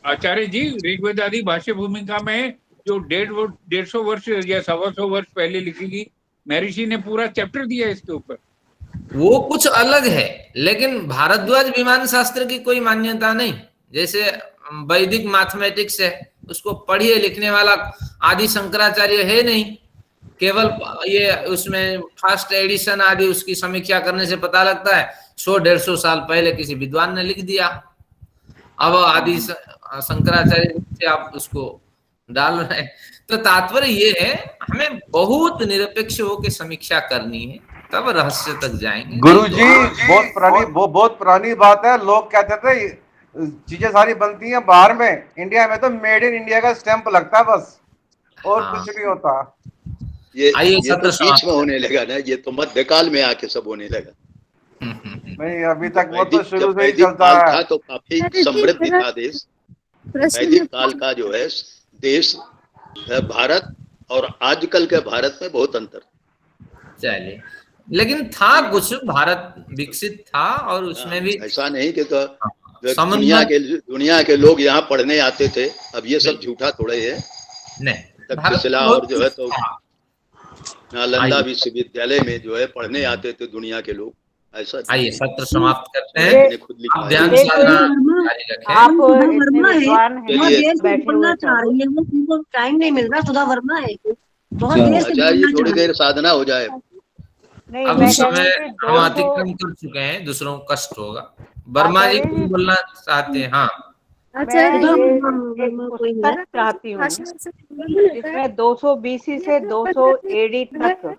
आचार्य जी, ऋग्वेद आदि भाष्य भूमिका में जो 150 वर्ष या 125 वर्ष पहले लिखी गई, महर्षि ने पूरा चैप्टर दिया इसके ऊपर। वो कुछ अलग है, लेकिन भारद्वाज विमान शास्त्र की कोई मान्यता नहीं। जैसे वैदिक मैथमेटिक्स है, उसको पढ़िए, लिखने वाला आदि शंकराचार्य है नहीं। केवल ये उसमें फर्स्ट एडिशन आदि उसकी समीक्षा करने से पता लगता है 100-150 साल पहले किसी विद्वान ने लिख दिया। अब आदि शंकराचार्य से आप उसको डाल रहे हैं। तो तात्पर्य ये है, हमें बहुत निरपेक्ष होकर समीक्षा करनी है, तब रहस्य तक जाएंगे। गुरुजी बहुत पुरानी बात है। लोग कहते थे चीजें सारी बनती हैं बाहर में, इंडिया में तो मेड इन इंडिया का स्टैंप लगता है बस, और कुछ नहीं होता। ये तो बीच में होने लगा ना, ये तो मध्यकाल में आके सब होने लगा। नहीं, अभी तक वो तो शुरू से ही चलता है। तो काफी समृद्ध था देश। वैदिक काल का जो है देश भारत और आजकल के भारत में बहुत अंतर। चलिए, लेकिन था कुछ, भारत विकसित था और उसमें भी ऐसा नहीं कि तो दुनिया के लोग यहाँ पढ़ने आते थे। अब ये सब झूठा थोड़े है। नहीं, तक्षशिला और जो है तो नालंदा विश्वविद्यालय में जो है पढ़ने आते थे दुनिया के लोग। ऐसा आइए सत्र समाप्त करते हैं। खुद लिखा आप ध्यान साधना जारी रखें। आप इतने विद्वान हैं, बैठे हुए हैं, टाइम नहीं मिल रहा। सुधा वर्मा है, बहुत देर से अच्छा, ये थोड़ी देर साधना हो जाए। नहीं, अब मैं उस समय कह रही हूँ हम अतिक्रम कर चुके हैं, दूसरों को कष्ट होगा। वर्मा जी कुछ बोलना चाहते हैं? हाँ, मैं एक पुस्तक चाहती हूँ जिसमें 200 BC से 200 AD तक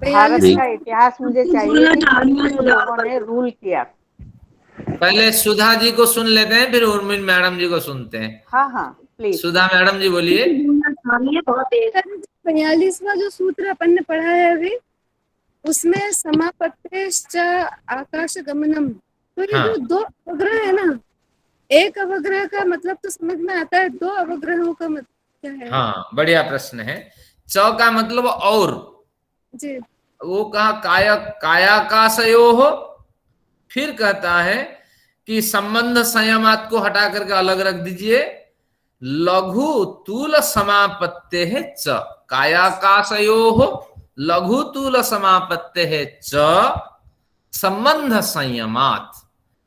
भारत का इतिहास मुझे चाहिए कि लोगों ने रूल किया। पहले सुधा जी को सुन लेते हैं, फिर उर्मिल मैडम जी को सुनते हैं। हाँ हाँ, प्लीज। सुधा मैडम जी बोलिए। 42वां जो सूत्र अपन ने पढ़ा है अभी, उसमें समापत्तेश्च आकाश गमनम, तो ये जो दो अवग्रह है ना, एक अवग्रह का मतलब तो समझ में आता है, दो अवग्रहों का मतलब क्या है? हाँ, बढ़िया प्रश्न है। च का मतलब और जी, वो कहा कायाकाशयो हो, फिर कहता है कि संबंध संयमात को हटा करके अलग रख दीजिए। लघु तूल समापत्ते है च, कायाकाशयो हो लघु तूल समापत्ते है च संबंध संयमात।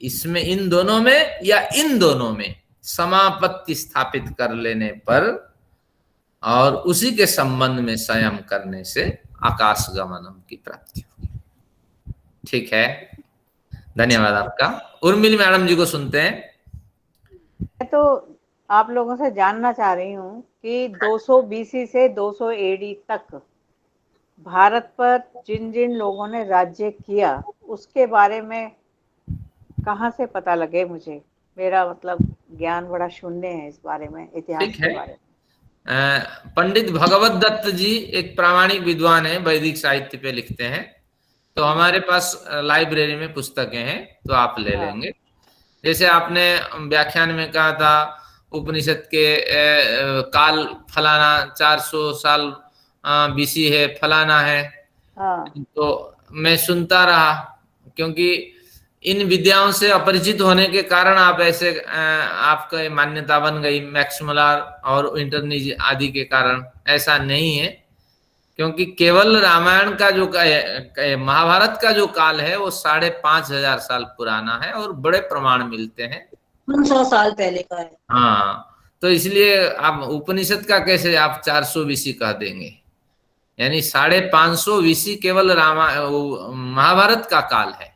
इसमें इन दोनों में या इन दोनों में समापत्ति स्थापित कर लेने पर और उसी के संबंध में संयम करने से आकाश गमनम की प्राप्ति होगी। ठीक है, धन्यवाद आपका। उर्मिल मैडम जी को सुनते हैं। मैं तो आप लोगों से जानना चाह रही हूँ कि 200 BC से 200 AD तक भारत पर जिन जिन लोगों ने राज्य किया उसके बारे में कहाँ से पता लगे मुझे? मेरा मतलब ज्ञान बड़ा शून्य है इस बारे में, इतिहास के बारे में। पंडित भगवत दत्त जी एक प्रामाणिक विद्वान है, वैदिक साहित्य पे लिखते हैं, तो हमारे पास लाइब्रेरी में पुस्तकें हैं, तो आप ले लेंगे। जैसे आपने व्याख्यान में कहा था उपनिषद के काल फलाना 400 साल BC है, फलाना है, तो मैं सुनता रहा, क्योंकि इन विद्याओं से अपरिचित होने के कारण आप ऐसे आपका मान्यता बन गई मैक्समुलर और इंटरनीज आदि के कारण। ऐसा नहीं है, क्योंकि केवल रामायण का जो महाभारत का जो काल है वो 5,500 साल पुराना है और बड़े प्रमाण मिलते हैं, 100 साल पहले का है। हाँ, तो इसलिए आप उपनिषद का कैसे आप 400 BC कह देंगे? यानी 550 BC केवल महाभारत का काल है।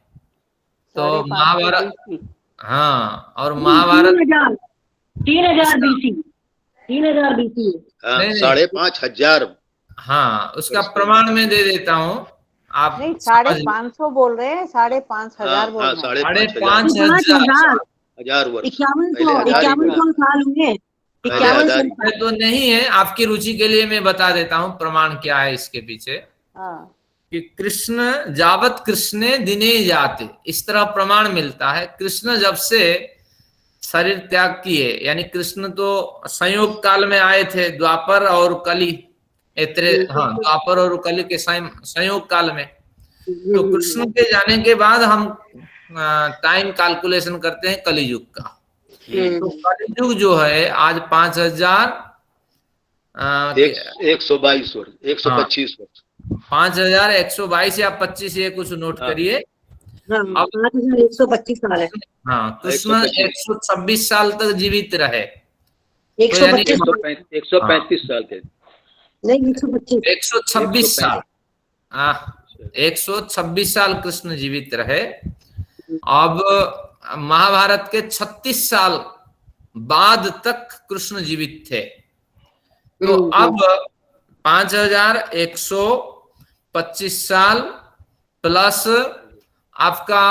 तो महाभारत, हाँ, और महाभारत 3000 BC 5,500। हाँ, उसका प्रमाण मैं दे देता हूँ। आप नहीं 550 बोल रहे हैं, 5,500 बोल रहे हैं। 5,500 वर्ष, 51 साल हुए। 51 तो नहीं है, आपकी रुचि के लिए मैं बता देता हूँ प्रमाण क्या है इसके पीछे। कि कृष्ण जावत कृष्णे दिने जाते, इस तरह प्रमाण मिलता है। कृष्ण जब से शरीर त्याग किए, यानी कृष्ण तो संयोग काल में आए थे, द्वापर और कली, हाँ, द्वापर और कली के संयोग काल में। तो कृष्ण के जाने के बाद हम टाइम कैलकुलेशन करते हैं कलियुग का। तो कलियुग जो है आज 5,122 वर्ष, 125 वर्ष, 5,122 या 25, ये कुछ नोट करिए। अब 125 साल है। हाँ, कृष्ण 126 साल तक जीवित रहे। 135 साल के नहीं, 126 साल, 126 साल कृष्ण जीवित रहे। अब महाभारत के 36 साल बाद तक कृष्ण जीवित थे। तो अब 5,125 साल प्लस आपका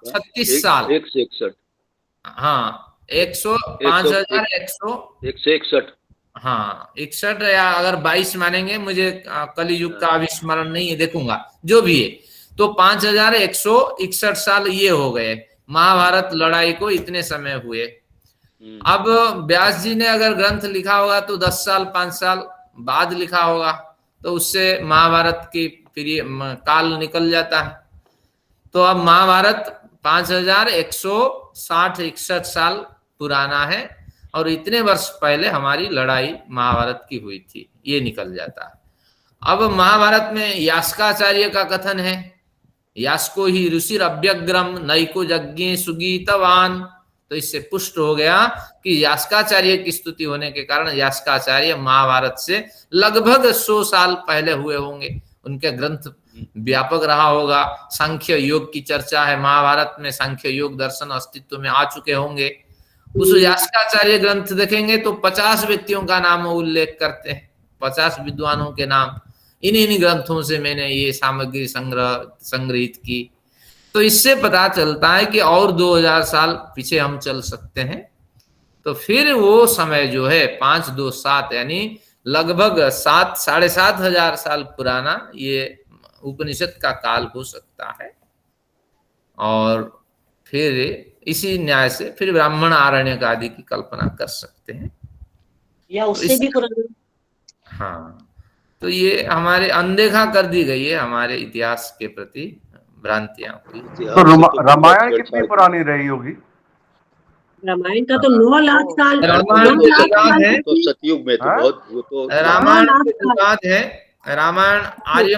36 साल, 161, हाँ, 161। हाँ 61 या अगर 22 मानेंगे, मुझे कलयुग का अविस्मरण नहीं है, देखूंगा जो भी है। तो 5161 साल ये हो गए महाभारत लड़ाई को, इतने समय हुए। अब व्यास जी ने अगर ग्रंथ लिखा होगा तो 10 साल 5 साल बाद लिखा होगा, तो उससे महाभारत की काल निकल जाता है। तो अब महाभारत 5160-61 साल पुराना है, और इतने वर्ष पहले हमारी लड़ाई महाभारत की हुई थी, ये निकल जाता है। अब महाभारत में यास्काचार्य का कथन है, यास्को ही ऋषिर अभ्यग्रम नैको यज्ञे सुगीतवान। तो इससे पुष्ट हो गया कि यास्काचार्य की स्तुति होने के कारण यास्काचार्य महाभारत से लगभग 100 साल पहले हुए होंगे। उनके ग्रंथ व्यापक रहा होगा। सांख्य योग की चर्चा है महाभारत में, सांख्य योग दर्शन अस्तित्व में आ चुके होंगे। उस यास्काचार्य ग्रंथ देखेंगे तो 50 व्यक्तियों का नाम उल्लेख करते हैं, 50 विद्वानों के नाम। इन्हीं ग्रंथों से मैंने ये सामग्री संग्रहित की। तो इससे पता चलता है कि और 2000 साल पीछे हम चल सकते हैं। तो फिर वो समय जो है 527 यानी लगभग 7-7,500 साल पुराना ये उपनिषद का काल हो सकता है। और फिर इसी न्याय से फिर ब्राह्मण आरण्यक आदि की कल्पना कर सकते हैं, या उससे भी पुराना। हाँ, तो ये हमारे अनदेखा कर दी गई है, हमारे इतिहास के प्रति भ्रांतियां हुई। तो रामायण कितनी पुरानी रही होगी? रामायण का तो 9 लाख साल, रामायण है तो सतयुग में तो बहुत, वो तो रामायण है। रामायण आर्य